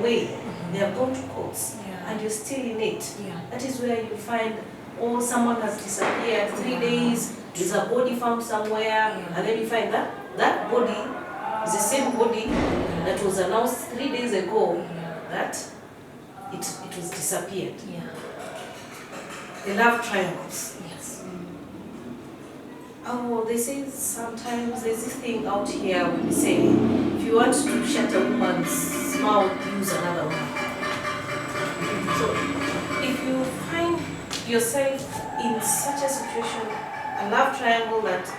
Speaker 4: way. They have gone to courts, and you're still in it. That is where you find, oh, someone has disappeared 3 days. There's a body found somewhere, and then you find that body is the same body that was announced 3 days ago that it was disappeared. The love triangles. Oh, they say sometimes there's this thing out here we say, if you want to shut a woman's mouth, use another one. So if you find yourself in such a situation, a love triangle that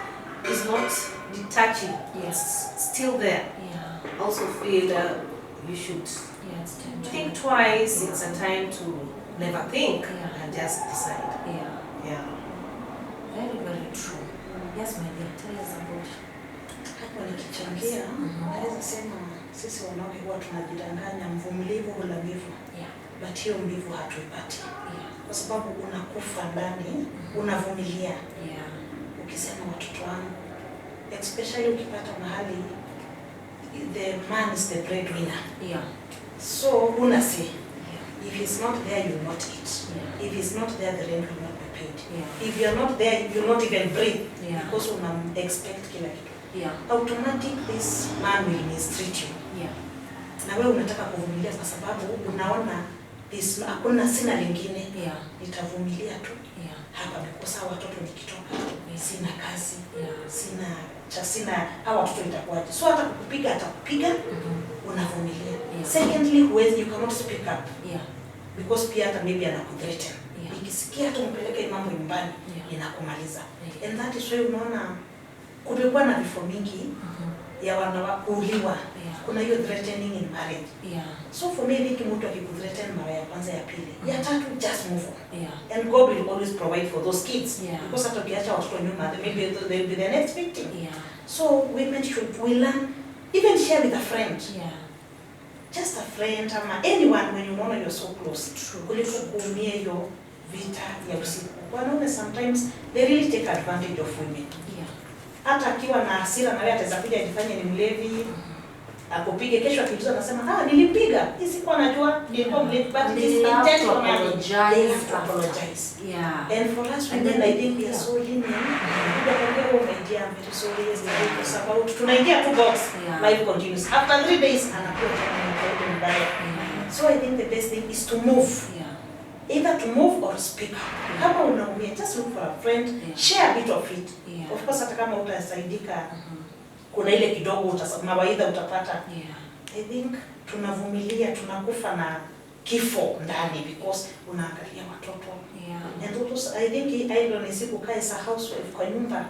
Speaker 4: is not detaching, still there, also feel you should think twice. It's a time to never think
Speaker 2: Yeah.
Speaker 4: and just decide.
Speaker 2: Yeah.
Speaker 4: Yeah.
Speaker 2: Very, very true. Yes, my dear, tell us about.
Speaker 3: Hapo nikichangia, naweza sema sisi wanawake huwa tunajidanganya mvumilivu ulamivu,
Speaker 2: Yeah.
Speaker 3: but hiyo mbivu hatuipati.
Speaker 2: Yeah.
Speaker 3: Kwa sababu unakufa ndani, unavumilia.
Speaker 2: Yeah.
Speaker 3: Ukisema watoto wangu, especially ukipata mahali the man is the breadwinner.
Speaker 2: Yeah.
Speaker 3: So una say,
Speaker 2: Yeah.
Speaker 3: if he's not there, you will not eat.
Speaker 2: Yeah.
Speaker 3: If he's not there, the rent will not be paid.
Speaker 2: Yeah.
Speaker 3: If you're not there, you will not even breathe.
Speaker 2: Yeah.
Speaker 3: Because expect kila kitu.
Speaker 2: Yeah.
Speaker 3: Automatic, this man will mistreat you.
Speaker 2: Yeah.
Speaker 3: Na wewe unataka kuvumilia kwa sababu unaona hakuna sina lingine.
Speaker 2: Yeah.
Speaker 3: Nitavumilia tu.
Speaker 2: Yeah.
Speaker 3: Hapa because hawa watoto nikitoka sina kazi.
Speaker 2: Yeah.
Speaker 3: Sina hawa watoto itakuwaje? So hata kukupiga atakupiga, unavumilia.
Speaker 2: Yeah.
Speaker 3: Secondly, you cannot speak up.
Speaker 2: Yeah.
Speaker 3: Because pia hata maybe anakuthreaten.
Speaker 2: Yeah.
Speaker 3: Ikisikia hata umpeleke mambo nyumbani,
Speaker 2: Yeah.
Speaker 3: inakumaliza.
Speaker 2: Yeah.
Speaker 3: And that is why unaona kumekuwa na vifo mingi ya wanawake kuuliwa.
Speaker 2: Yeah.
Speaker 3: Kuna hiyo threatening in marriage.
Speaker 2: Yeah.
Speaker 3: So for me, hiki mtu akikuthreaten mara ya kwanza, ya pili, ya tatu, just move on.
Speaker 2: Yeah.
Speaker 3: And God will always provide for those kids.
Speaker 2: Yeah.
Speaker 3: Because hata ukiacha watoto nyuma, maybe they'll be the next victim.
Speaker 2: Yeah.
Speaker 3: So women we learn, even share with a friend.
Speaker 2: Yeah.
Speaker 3: Just a friend ama anyone when you know you're so close.
Speaker 2: True.
Speaker 3: Kuliko kuumia hiyo vita ya usiku. Wanaume sometimes they really take advantage of women.
Speaker 2: Yeah.
Speaker 3: Hata akiwa na hasira na wewe ataweza kuja ajifanye ni mlevi, akupige, kesho akiuliza anasema nilipiga, hii sikuwa najua nilikuwa mlevi, but it is intentional. They have to apologize.
Speaker 2: Yeah.
Speaker 3: And for us
Speaker 2: And
Speaker 3: women,
Speaker 2: then
Speaker 3: I think we are so lenient. Kuja kuambia my dear, I'm very sorry, yes, it's about tunaingia tu box,
Speaker 2: Yeah.
Speaker 3: life continues. After 3 days anakuwa tena mbaya.
Speaker 2: Yeah.
Speaker 3: So I think the best thing is to move.
Speaker 2: Yeah.
Speaker 3: Either to move or speak up. Kama unaumia, just look for a friend,
Speaker 2: Yeah.
Speaker 3: share a bit of it.
Speaker 2: Yeah.
Speaker 3: Of course hata kama utasaidika, kuna ile kidogo mawaidha utapata.
Speaker 2: Yeah.
Speaker 3: I think tunavumilia, tunakufa na kifo ndani because unaangalia watoto.
Speaker 2: Yeah.
Speaker 3: And also I think idleness kukaa as a housewife kwa nyumba,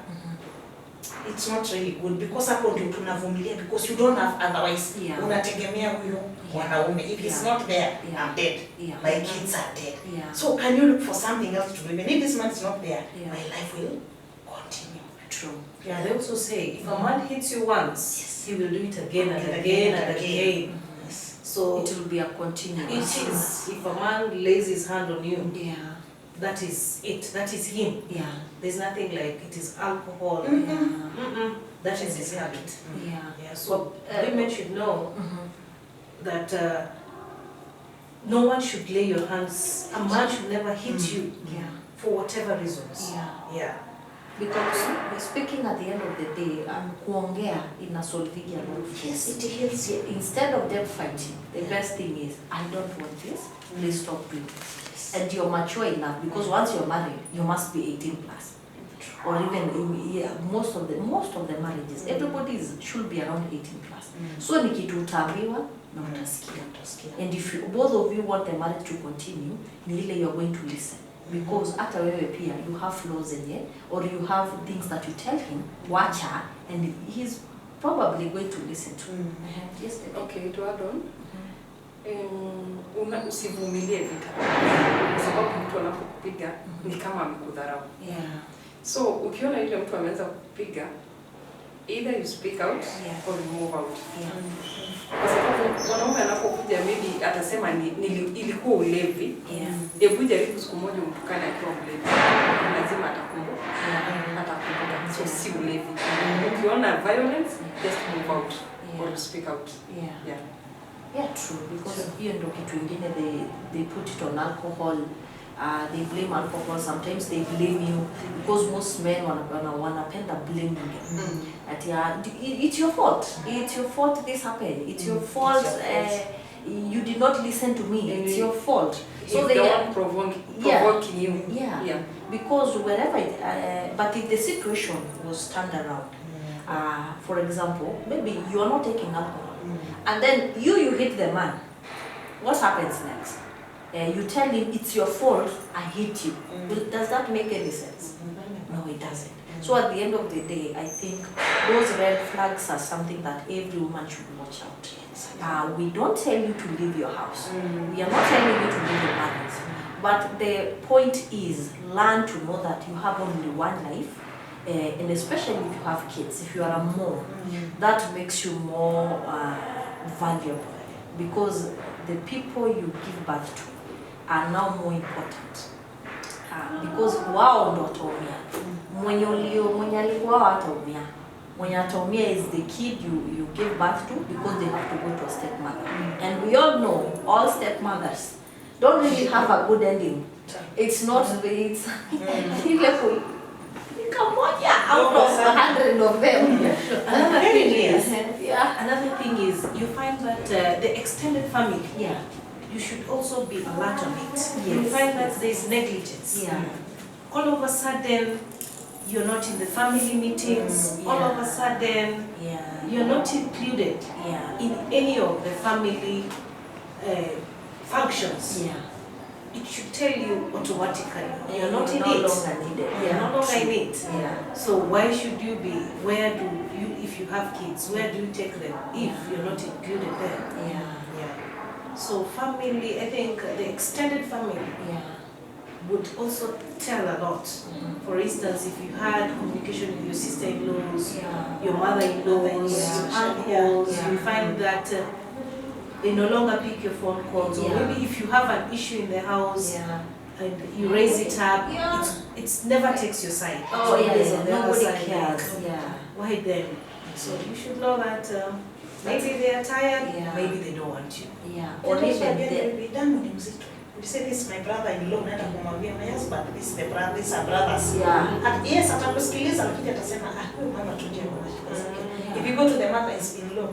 Speaker 3: it's not really good because hapo ndio tunavumilia because you don't have otherwise.
Speaker 2: Yeah.
Speaker 3: Unategemea huyo mwanaume. If he's not there,
Speaker 2: Yeah.
Speaker 3: I'm dead.
Speaker 2: Yeah.
Speaker 3: My kids are dead.
Speaker 2: Yeah.
Speaker 3: So can you look for something else to do? Even if this man is not there,
Speaker 2: Yeah.
Speaker 3: my life will continue.
Speaker 2: True.
Speaker 4: Yeah, they also say if a man hits you once,
Speaker 3: Yes.
Speaker 4: he will do it again and again and again.
Speaker 3: Yes.
Speaker 4: So
Speaker 2: It will be a continuous.
Speaker 4: it is. If a man lays his hand on you,
Speaker 2: Yeah.
Speaker 4: that is it. That is him.
Speaker 2: Yeah.
Speaker 4: There's nothing like it is alcohol.
Speaker 2: Yeah.
Speaker 4: That is his habit.
Speaker 2: Yeah.
Speaker 4: Yeah. So
Speaker 2: But,
Speaker 4: women should know that no one should lay your hands. A man should never hit you
Speaker 2: Yeah.
Speaker 4: for whatever reasons.
Speaker 2: Yeah.
Speaker 4: Yeah.
Speaker 2: Because we're speaking at the end of the day, kuongea inasolving a lot of
Speaker 3: Yes,
Speaker 2: things.
Speaker 3: it heals you.
Speaker 2: Instead of them fighting, the best thing is, I don't want this, please stop doing this. And you're mature enough, because once you're married, you must be 18 plus. Or even, most of the marriages, everybody should be around 18 plus. So ni kitu utaambiwa na utasikia. And if both of you want the marriage to continue, ni ile you're going to listen. Because hata wewe pia, you have flaws in it, or you have things that you tell him, wacha, and he's probably going to listen to. Yes, baby.
Speaker 5: Okay, to add on, usivumilie vita kwa sababu mtu anapokupiga ni kama amekudharau.
Speaker 2: Yeah.
Speaker 5: So ukiona yule mtu ameanza kukupiga, either you speak out or you move out.
Speaker 2: Yeah.
Speaker 5: Kwa sababu mwanaume anapokuja maybe atasema ilikuwa ulevi.
Speaker 2: Yeah.
Speaker 5: Hebu jaribu siku moja umtukane akiwa mlevi. Lazima atakumbuka. Atakumbuka. So si ulevi. Ukiona violence, just move out or speak out.
Speaker 2: Yeah.
Speaker 5: Yeah.
Speaker 2: Yeah, true. Because hiyo ndio kitu ingine, they put it on alcohol. They blame alcohol. Sometimes they blame you because most men wanapenda blaming. At it's your fault. It's your fault this happened. It's your fault. You did not listen to me. It's your fault.
Speaker 5: So they are provoking you.
Speaker 2: Yeah. Because wherever but if the situation was turned around, for example, maybe you are not taking alcohol, and then you hit the man, what happens next? You tell him it's your fault, I hit you. Well, does that make any sense? No, it doesn't. So at the end of the day, I think those red flags are something that every woman should watch out. We don't tell you to leave your house. We are not telling you to leave your marriage. But the point is, learn to know that you have only one life, and especially if you have kids, if you are a mom, that makes you more valuable, because the people you give birth to are now more important, because wao ndo wataumia. Mwenye alikuwa wataumia. Mwenye ataumia is the kid you give birth to, because they have to go to a stepmother. And we all know all stepmothers don't really have a good ending. It's not it's Cambodia out of 100 of them.
Speaker 4: Another thing is you find that the extended family, you should also be alert on it.
Speaker 2: Yes.
Speaker 4: You find that there's negligence. All of a sudden, you're not in the family meetings. All of a sudden, you're not included in any of the family functions. It should tell you automatically you're not in it. You're no longer in it. So why should you be? Where do you, if you have kids, where do you take them if you're not included there? So family, I think the extended family would also tell a lot. For instance, if you had communication with your sister-in-laws, your mother-in-laws, your uncles, you find that they no longer pick your phone calls, or maybe if you have an issue in the house and you raise it up, it never takes your side.
Speaker 2: Oh
Speaker 4: It's on the other
Speaker 2: nobody
Speaker 4: side.
Speaker 2: cares.
Speaker 4: Why them? So you should know that maybe they are tired, maybe they don't want you.
Speaker 2: Or
Speaker 3: And also
Speaker 2: even
Speaker 3: again, we done with mzito. We say this is my brother-in-law, unaenda kumwambia my husband, this is the brother, these are brothers. Yes, atakusikiliza lakini atasema huyu mama tujie mwana. If you go to the mother-in-law,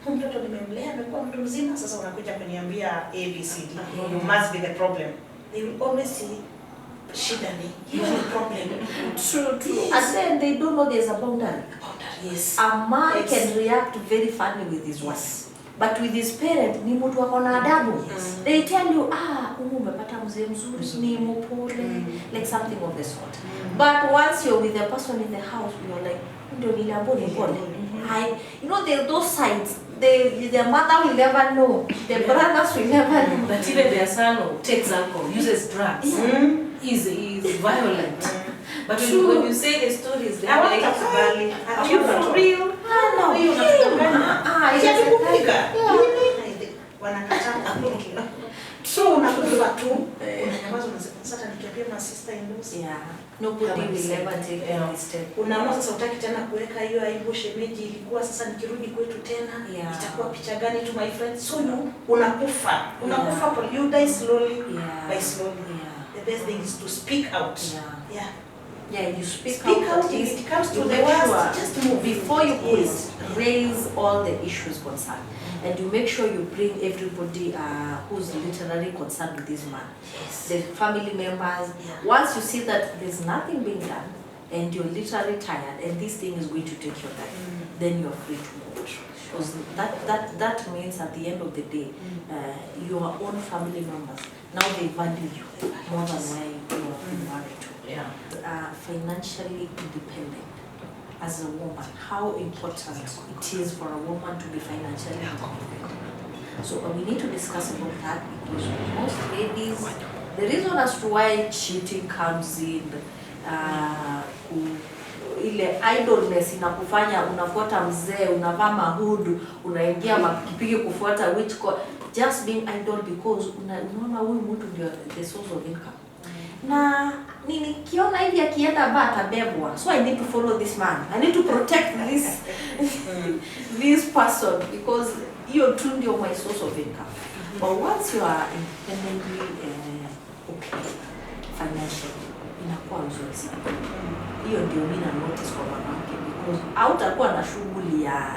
Speaker 3: huyu mtoto nimemlea amekuwa mtu mzima, sasa unakuja kuniambia ABCD. You must be the problem. They will always see shida ni you are the problem.
Speaker 2: True. And then they don't know there's a boundary.
Speaker 3: Yes.
Speaker 2: A man can react very funny with his wife. But with his parent, ni mtu wako na adabu. They tell you, umepata mzee mzuri, ni mpole, like something of the sort. But once you're with the person in the house, you're like, ndio niliambiwa ni mpole. You know, those sides, the mother will never know, the brothers will never know.
Speaker 4: But even their son takes alcohol, uses drugs, is violent. But when you say the stories, they are like,
Speaker 3: Are
Speaker 4: you for real?
Speaker 2: No,
Speaker 3: wanakataa kuongea. So unakuwa tu unanyamaza, unasema sasa nikiambia my sister-in-laws.
Speaker 2: Nobody will ever take any step.
Speaker 3: Unaamua sasa utaki tena kuweka hiyo aibu, shemeji ilikuwa sasa nikirudi kwetu tena itakuwa picha gani to my friends. So unakufa you die slowly by slowly. The best thing is to speak out.
Speaker 2: You speak out.
Speaker 3: If it comes to
Speaker 2: you
Speaker 3: the
Speaker 2: make
Speaker 3: worst,
Speaker 2: sure
Speaker 3: just move.
Speaker 2: before you could raise all the issues concerned, and you make sure you bring everybody who's literally concerned with this man, the family members. Once you see that there's nothing being done and you're literally tired and this thing is going to take your life, then you're free to move. Because that means at the end of the day, your own family members, now they value you more than where you have been married to. Financially independent as a woman, how important it is for a woman to be financially independent. So we need to discuss about that, because most ladies, the reason as to why cheating comes in, ile idleness inakufanya unafuata mzee, unavaa mahudu, unaingia mapikipiki kufuata which just being idle because unaona huyu mtu ndio the source of income. Na nikiona hivi akienda atabebwa, so I need to follow this man, I need to protect this person, because hiyo tu ndio my source of income. But once you are independently okay financially, inakuwa nzuri sana. Hiyo ndio mimi na notice kwa mwanamke, because hautakuwa na shughuli ya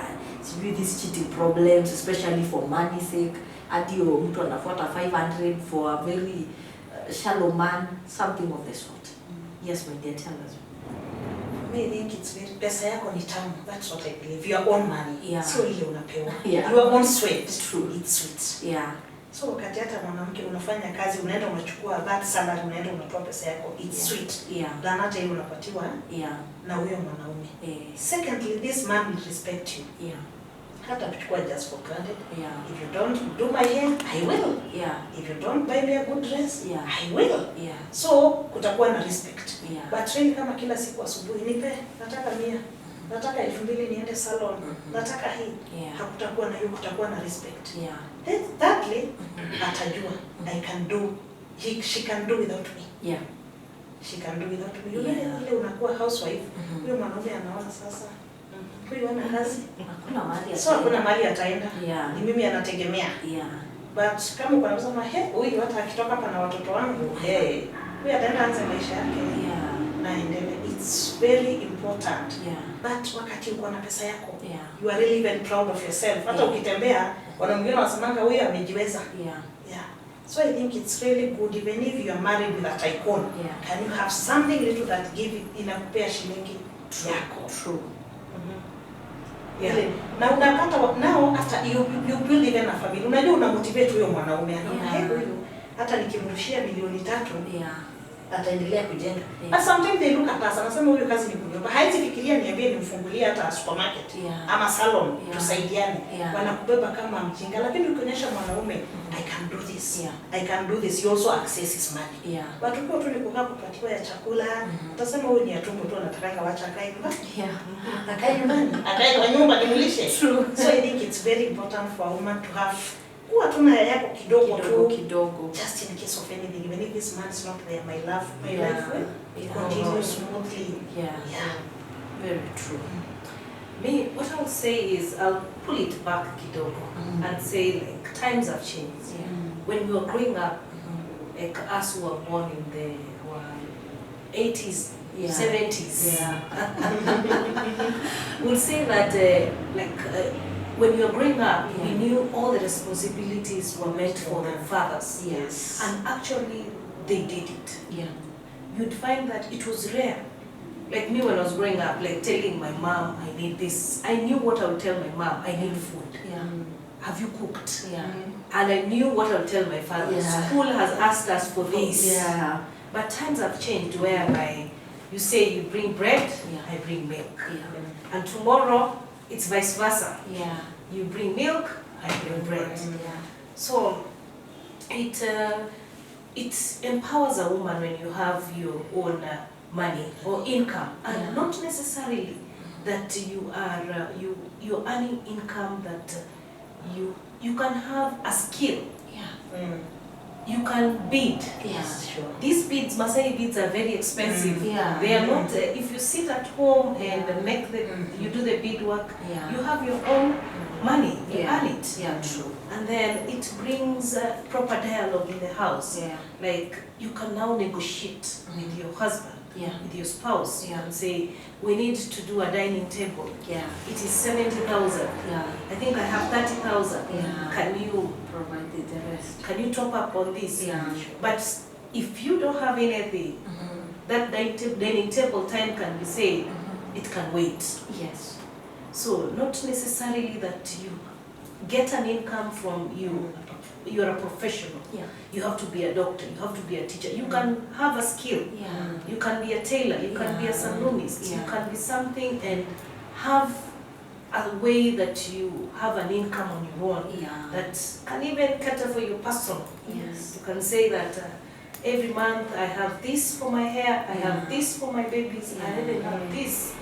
Speaker 2: these cheating problems, especially for money sake. Adio mtu anafuata 500 for a very shallow man, something of the sort. Yes, my dear, tell us.
Speaker 3: I think it's very, pesa yako ni tamu. That's what I believe. Your own money. Sio ile unapewa. Your own sweat.
Speaker 2: True.
Speaker 3: It's sweet. So wakati hata mwanamke unafanya kazi, unaenda unachukua that salary, unaenda unatoa pesa yako, it's sweet. Than hata ile unapatiwa na huyo mwanaume. Secondly, this man will respect you. hata kuchukua just for granted.
Speaker 2: Yeah.
Speaker 3: If you don't do my hair, I will.
Speaker 2: Yeah.
Speaker 3: If you don't buy me a good dress,
Speaker 2: Yeah.
Speaker 3: I will.
Speaker 2: Yeah.
Speaker 3: So kutakuwa na respect.
Speaker 2: Yeah.
Speaker 3: But really kama kila siku asubuhi nipe, nataka 100, nataka 2000 niende salon, nataka hii.
Speaker 2: Yeah.
Speaker 3: Hakutakuwa na hiyo, kutakuwa na respect.
Speaker 2: Yeah.
Speaker 3: Then thirdly, atajua I can do, she can do without me.
Speaker 2: Yeah.
Speaker 3: She can do without me.
Speaker 2: Yeah.
Speaker 3: Ile unakuwa housewife, huyo mwanaume anaona sasa huyu ana kazi.
Speaker 2: Hakuna mahali
Speaker 3: So hakuna mahali ataenda.
Speaker 2: Yeah.
Speaker 3: Ni mimi anategemea.
Speaker 2: Yeah.
Speaker 3: But kama uko unasema huyu hata akitoka hapa na watoto wangu, huyu ataenda anze maisha yake.
Speaker 2: Yeah.
Speaker 3: Na endelee. It's very important.
Speaker 2: Yeah.
Speaker 3: But wakati uko na pesa yako,
Speaker 2: Yeah.
Speaker 3: you are really even proud of yourself. Hata
Speaker 2: Yeah.
Speaker 3: ukitembea, wengine wanasemanga huyu amejiweza.
Speaker 2: Yeah.
Speaker 3: Yeah. So I think it's really good, even if you are married with a tycoon,
Speaker 2: Yeah.
Speaker 3: can you have something little that give inakupea shilingi yako.
Speaker 2: True.
Speaker 3: Yeah. Na unapata now after you build even a family. Unajua unamotivate huyo mwanaume anaona huyu hata nikimrushia milioni 3
Speaker 2: Yeah.
Speaker 3: ataendelea kujenga.
Speaker 2: Yeah.
Speaker 3: But sometimes they look at us, anasema huyu kazi ni kunyumba. Haizi fikiria niambie nimfungulie hata supermarket ama salon tusaidiane. Wanakubeba kama mjinga, lakini ukionyesha mwanaume I can do this. I can do this. You also access his money. But ukiwa tu ni kukaa kupatiwa ya chakula, utasema huyu ni atumbo tu anataka wacha akae nyumbani. Akae nyumbani, akae kwa nyumba nimulishe.
Speaker 2: True.
Speaker 3: So I think it's very important for a woman to have kuwa tu na yako kidogo, just in case of anything, even if this man is not there, my life will continue smoothly.
Speaker 2: Very true.
Speaker 4: Me, what I would say is I'll pull it back kidogo and say like times have changed. When we were growing up, like us who were born in the 80s, 70s, we'll say that when we were growing up, we knew all the responsibilities were meant for the fathers.
Speaker 2: Yes.
Speaker 4: And actually, they did it.
Speaker 2: Yeah.
Speaker 4: You'd find that it was rare. Like me when I was growing up, like telling my mom, I need this. I knew what I would tell my mom, I need food.
Speaker 2: Yeah.
Speaker 4: Have you cooked?
Speaker 2: Yeah.
Speaker 4: And I knew what I would tell my father.
Speaker 2: Yeah.
Speaker 4: School has asked us for this.
Speaker 2: Yeah.
Speaker 4: But times have changed whereby you say you bring bread, I bring milk.
Speaker 2: Yeah.
Speaker 4: And tomorrow, it's vice versa.
Speaker 2: Yeah.
Speaker 4: You bring milk, I bring bread.
Speaker 2: Yeah.
Speaker 4: So it empowers a woman when you have your own money or income, and not necessarily that you are you're earning income that you can have a skill.
Speaker 2: Yeah.
Speaker 4: You can bead.
Speaker 2: Yes, sure.
Speaker 4: These beads, Masai beads, are very expensive.
Speaker 2: Yeah.
Speaker 4: They are not. If you sit at home and make you do the bead work, you have your own money. You earn it.
Speaker 2: Yeah, true.
Speaker 4: And then it brings proper dialogue in the house.
Speaker 2: Yeah.
Speaker 4: Like you can now negotiate with your husband, with your spouse,
Speaker 2: Yeah.
Speaker 4: and say, we need to do a dining table.
Speaker 2: Yeah.
Speaker 4: It is 70,000.
Speaker 2: Yeah.
Speaker 4: I think I have 30,000.
Speaker 2: Yeah.
Speaker 4: Can you
Speaker 2: provide the rest?
Speaker 4: Can you top up on this?
Speaker 2: Yeah.
Speaker 4: But if you don't have anything, that dining table time can be said, it can wait.
Speaker 2: Yes.
Speaker 4: So not necessarily that you get an income from you're a professional.
Speaker 2: Yeah.
Speaker 4: You have to be a doctor, you have to be a teacher. You can have a skill.
Speaker 2: Yeah.
Speaker 4: You can be a tailor, you can be a saloonist, you can be something and have a way that you have an income on your own that can even cater for your personal.
Speaker 2: Yes.
Speaker 4: You can say that every month I have this for my hair, I have this for my babies, I even have this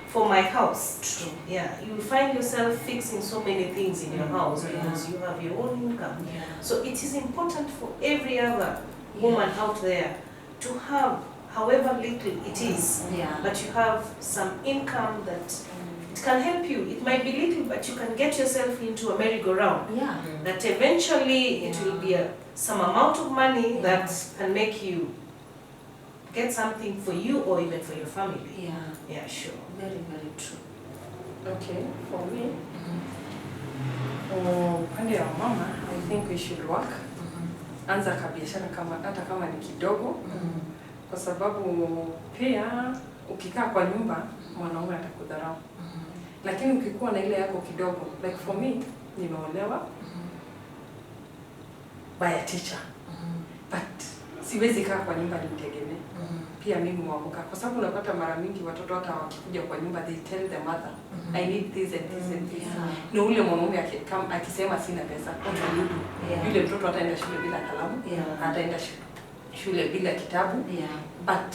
Speaker 4: for my house.
Speaker 2: True.
Speaker 4: Yeah, you will find yourself fixing so many things in your house because you have your own income.
Speaker 2: Yeah.
Speaker 4: So it is important for every other woman out there to have, however little it is, but you have some income that it can help you. It might be little, but you can get yourself into a merry-go-round.
Speaker 2: Yeah.
Speaker 4: That eventually it will be some amount of money that can make you get something for you or even for your family.
Speaker 2: Yeah.
Speaker 4: Yeah, sure.
Speaker 2: Very, very true.
Speaker 5: Okay, for me, upande wa mama, I think we should work. Anza kabiashara hata kama ni kidogo, kwa sababu pia ukikaa kwa nyumba mwanaume atakudharau. Lakini ukikuwa na ile yako kidogo, like for me, nimeolewa by a teacher, but siwezi kaa kwa nyumba nimtegemee. pia mimi huamka, kwa sababu unapata mara mingi watoto hata wakikuja kwa nyumba they tell the mother I need this and this and this. Na ule mwanaume akisema sina pesa, yule mtoto ataenda shule bila kalamu, ataenda shule bila kitabu. But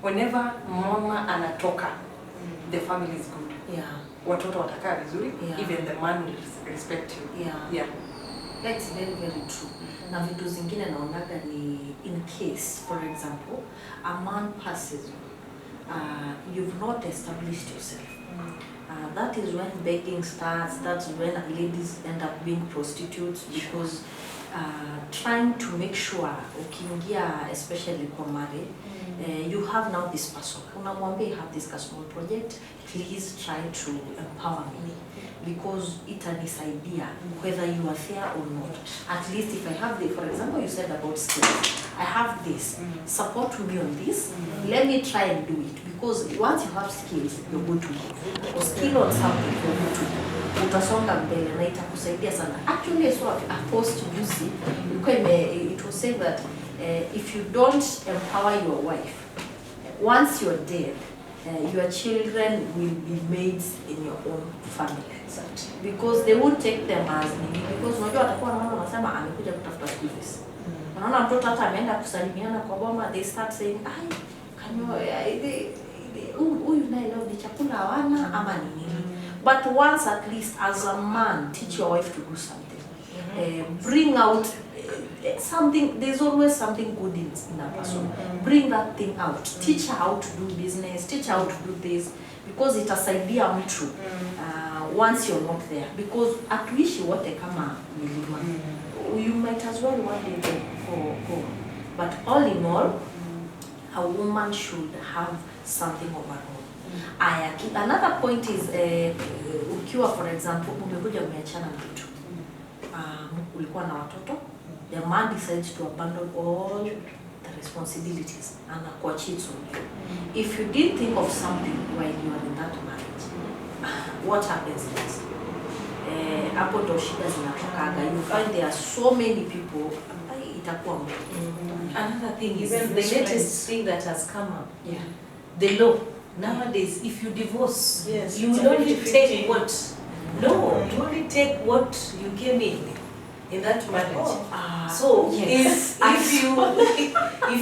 Speaker 5: whenever mama anatoka, the family is good. Watoto watakaa vizuri, even the man will respect you.
Speaker 2: That's very very true. Na vitu zingine naonaga ni in case, for example, a man passes you, you've not established yourself. That is when begging starts. That's when ladies end up being prostitutes, because trying to make sure ukiingia especially kwa marriage, you have now this person. Unamwambia you have this small project, please try to empower me, because itanisaidia whether you are there or not. At least if I have the, for example, you said about skills, I have this, support me on this, let me try and do it, because once you have skills, you're good to go. Or skill on something, you're good to go. Utasonga mbele na itakusaidia sana. Actually, I saw a post juzi, it was saying that if you don't empower your wife, once you're dead, your children will be maids in your own family. Because they won't take them as nini, because unajua watakuwa wanaona wanasema amekuja kutafuta school fees. Wanaona mtoto hata ameenda kusalimiana kwa boma, they start saying huyu naye leo ni chakula hawana ama nini. But once at least as a man, teach your wife to do something. Bring out something. There's always something good in a person. Bring that thing out. Teach her how to do business. Teach her how to do this, because itasaidia mtu once you're not there. Because atuishi wote kama milima. You might as well one day go. But all in all, a woman should have something of her own. Another point is ukiwa, for example, umekuja umeachana mtu, ulikuwa na watoto, the man decides to abandon all the responsibilities and cheats on you. If you didn't think of something while you are in that marriage, what happens next? Hapo ndo shida zinatokaga. You find there are so many people, itakuwa
Speaker 4: Another thing is the latest thing that has come up. The law. Nowadays, if you divorce, you will only take what? No, you only take what you came in that marriage. So if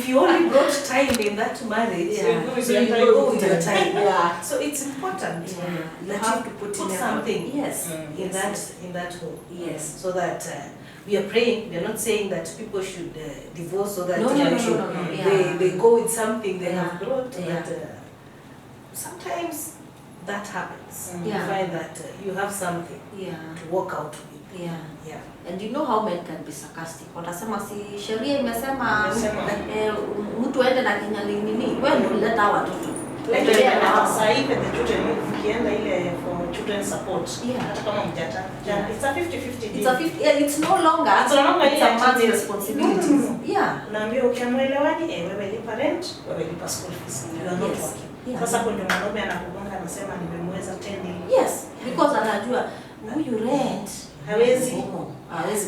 Speaker 4: you only brought time in that marriage, so you go with your time. So it's important that you have to put something in that home. So that we are praying. We are not saying that people should divorce so that they go with something they have brought. Sometimes that happens. You find that you have something to walk out with.
Speaker 2: And you know how men can be sarcastic. Watasema si sheria imesema mtu aende na kinyali nini, wewe ndio uleta watoto.
Speaker 3: Sasa hivi the children, ukienda ile for children support, hata kama mjata, it's a 50-50 deal.
Speaker 2: It's no longer it's a man's responsibility.
Speaker 3: Unaambia ukiamwelewani, wewe lipa rent, wewe lipa school fees. You are not working. Sasa hapo ndio mwanaume anakugonga anasema nimemweza 10.
Speaker 2: Yes, because anajua huyu rent hawezi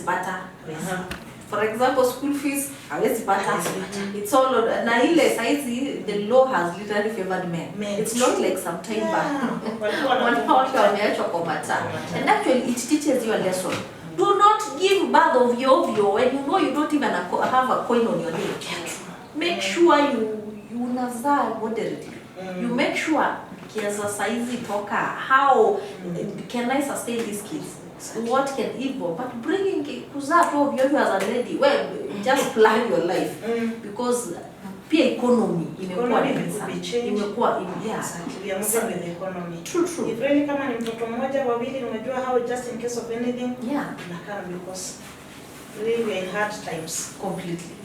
Speaker 2: pata. For example, school fees hawezi pata. It's all na ile saizi the law has literally favored men. It's not like some time back. Wanawake wameachwa kwa mata. And actually it teaches you a lesson. Do not give birth of your when you know you don't even have a coin on your head. Make sure you unazaa moderately. You make sure kiasi saizi toka how can I sustain these kids? What can evil? But bringing kuzaa tu ovyo as a lady, well, just plan your life because pia economy imekuwa
Speaker 3: true. If really kama ni mtoto mmoja wawili, unajua how just in case of anything, unakaa because really we are in hard times
Speaker 2: completely.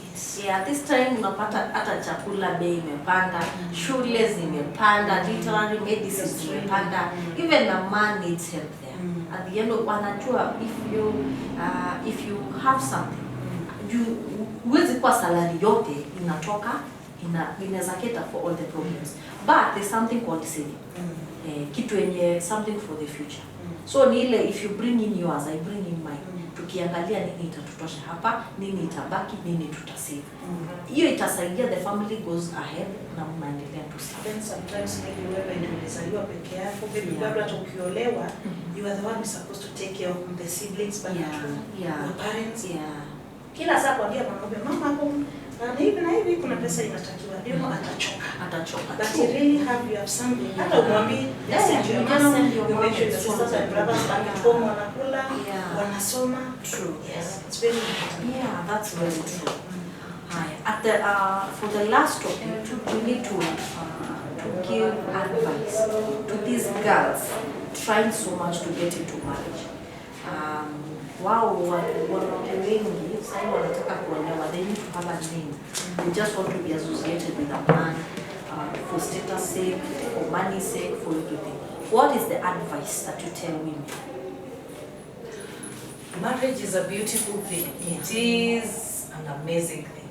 Speaker 2: This time unapata hata chakula bei imepanda, shule zimepanda, literally medicine zimepanda, even a man needs help there. At the end of wanajua if you have something, huwezi kwa salary yote inatoka inaweza cater for all the problems, but there's something called saving. Kitu yenye something for the future. So ni ile if you bring in yours, I bring in mine tukiangalia nini itatutosha hapa, nini itabaki, nini tutasave. Hiyo itasaidia the family goes ahead na mnaendelea tu sawa.
Speaker 3: Then sometimes maybe wewe ndio ulizaliwa peke yako, maybe bado hata ukiolewa, you are the one who's supposed to take care of the siblings, but your parents. Kila saa kuambia mwanaume, mama hapo na hivi kuna pesa inatakiwa, you know, atachoka. But you really have something. Hata umwambie, send your mom, you mention your sisters and brothers back at home, wanakula, wanasoma.
Speaker 2: True.
Speaker 3: Yes, it's very important.
Speaker 2: Yeah, that's very true. At the for the last topic, we need to give advice to these girls trying so much to get into marriage. Wao wanawake wengi sasa wanataka kuolewa, they need to have a name. They just want to be associated with a man for status sake, for money's sake, for everything. What is the advice that you tell women?
Speaker 4: Marriage is a beautiful thing. It is an amazing thing.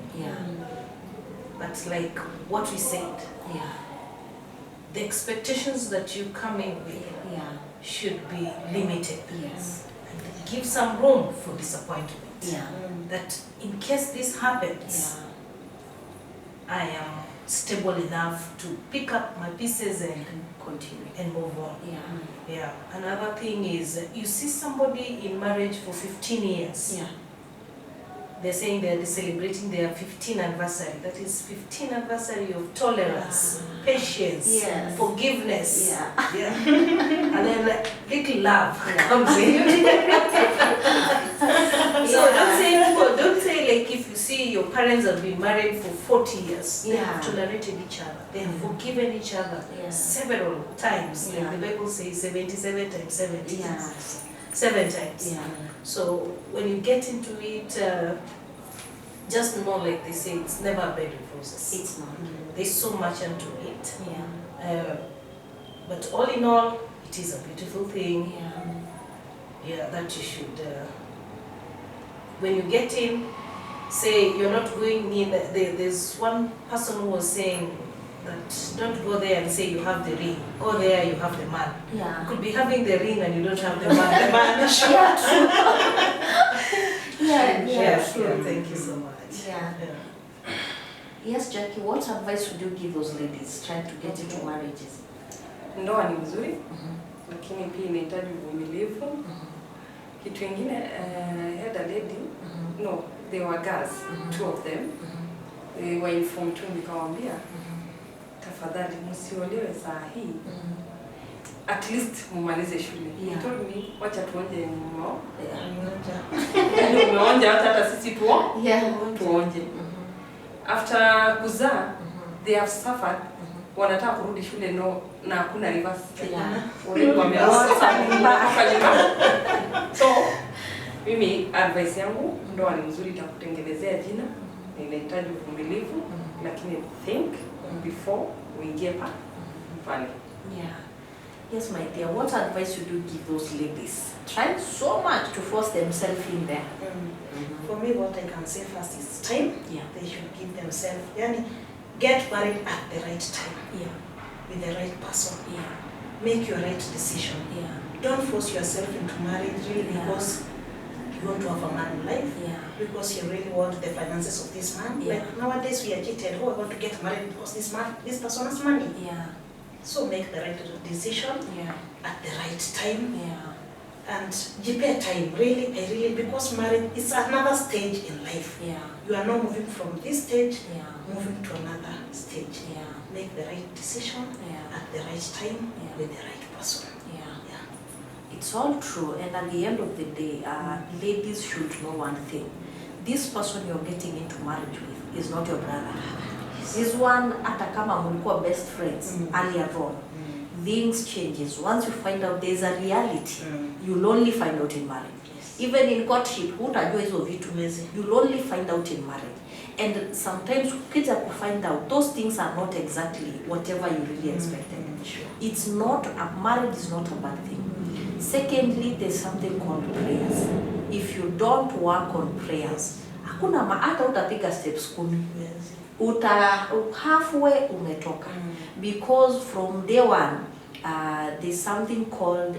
Speaker 4: But like what we said, the expectations that you come in with should be limited.
Speaker 2: Yes.
Speaker 4: And give some room for disappointment. That in case this happens, I am stable enough to pick up my pieces and
Speaker 2: continue
Speaker 4: and move on. Another thing is, you see somebody in marriage for 15 years. They're saying they're celebrating their 15th anniversary. That is 15th anniversary of tolerance, patience, forgiveness. And then little love comes in. So don't say like if you see your parents have been married for 40 years, they have tolerated each other, they have forgiven each other several times. Like the Bible says 77 times 70. 7 times. So when you get into it, just know, like they say, it's never a bed of roses.
Speaker 2: It's not.
Speaker 4: There's so much into it. But all in all, it is a beautiful thing. That you should. When you get in, say you're not going in. There's one person who was saying that don't go there and say you have the ring. Go there, you have the man. You could be having the ring and you don't have the man. The man is short. True. Thank you so much.
Speaker 2: Yes, Jackie, what advice would you give those ladies trying to get into marriages?
Speaker 5: Ndoa ni mzuri, lakini pia inahitaji uvumilivu. Kitu kingine, had a lady, no, they were girls, 2 of them. They were informed tu, nikawaambia, tafadhali msiolewe saa hii. At least mumalize shule. He told me, wacha tuonje mmo. Yaani umeonja hata sisi tuonje. After kuzaa, they have suffered. Wanataka kurudi shule na hakuna reverse. So, mimi advice yangu, ndoa ni mzuri, itakutengenezea jina, inahitaji uvumilivu, lakini think before uingie pale.
Speaker 2: Yes, my dear, what advice would you give those ladies trying so much to force themselves in there?
Speaker 3: For me, what I can say first is time. They should give themselves, get married at the right time, with the right person. Make your right decision. Don't force yourself into marriage really because you want to have a man in life, because you really want the finances of this man. Like nowadays we are cheated. I want to get married because this person has money. So make the right decision at the right time. And prepare time, really, because marriage is another stage in life. You are now moving from this stage, moving to another stage. Make the right decision at the right time with the right person.
Speaker 2: It's all true, and at the end of the day, ladies should know one thing. This person you're getting into marriage with is not your brother. This one, hata kama mlikuwa best friends earlier on, things changes. Once you find out there's a reality, you'll only find out in marriage. Even in courtship, hutajua hizo vitu, you'll only find out in marriage. And sometimes ukija ku find out, those things are not exactly whatever you really expected. It's not, marriage is not a bad thing. Secondly, there's something called prayers. If you don't work on prayers, hakuna hata utapiga steps 10. Halfway umetoka. Because from day one, there's something called,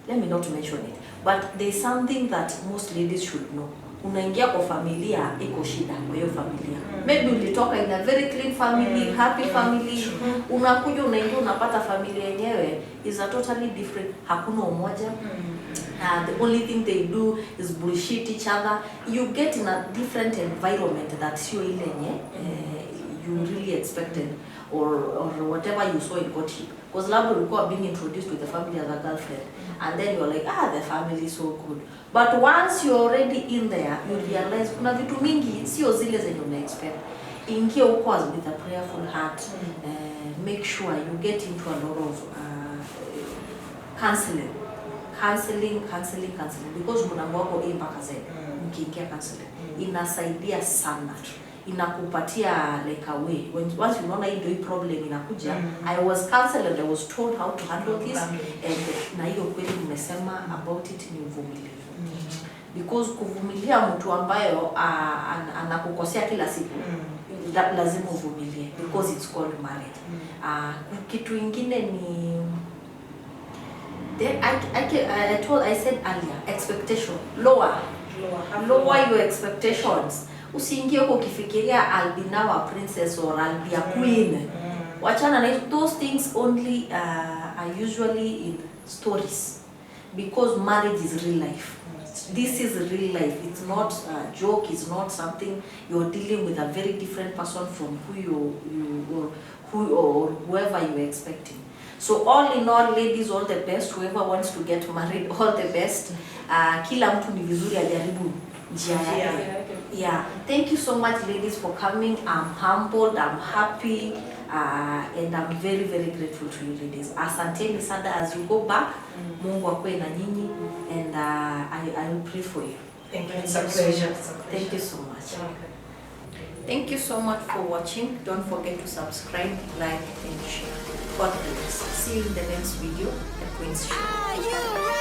Speaker 2: let me not mention it. But there's something that most ladies should know. Unaingia kwa familia, iko shida kwa hiyo familia. Maybe ulitoka in a very clean family, happy family. Unakuja unaingia unapata familia yenyewe is a totally different. Hakuna umoja. The only thing they do is bullshit each other. You get in a different environment that sio ile yenye you really expected, or whatever you saw in courtship. Because labda ulikuwa being introduced to the family as a girlfriend, and then you're like, the family is so good. But once you're already in there, you realize kuna vitu mingi sio zile zenye una expect. Ingia huko with a prayerful heart. Make sure you get into a lot of counseling, because mnango wako mpaka zaidi. Mkiingia counseling inasaidia sana, inakupatia like a way. Once unaona hii ndio problem inakuja, I was counseled and I was told how to handle this, and na hiyo kweli nimesema about it ni uvumilivu. Because kuvumilia mtu ambayo anakukosea kila siku, lazima uvumilie, because it's called marriage. Kitu ingine ni then I said earlier, expectation. Lower your expectations. Usiingie huko ukifikiria I'll be now a princess or I'll be a queen. Wachana na those things only are usually in stories, because marriage is real life. This is real life. It's not a joke. It's not something you're dealing with a very different person from who or whoever you're expecting. So all in all, ladies, all the best. Whoever wants to get married, all the best. Kila mtu ni vizuri ajaribu njia yake. Yeah. Thank you so much, ladies, for coming. I'm humbled. I'm happy. And I'm very, very grateful to you, ladies. Asanteni sana. As you go back, Mungu akue na nyinyi, and I will pray for you.
Speaker 3: Thank you. It's a pleasure.
Speaker 2: Thank you so much. Thank you so much for watching. Don't forget to subscribe, like, and share. God bless. See you in the next video. The Queen's Show.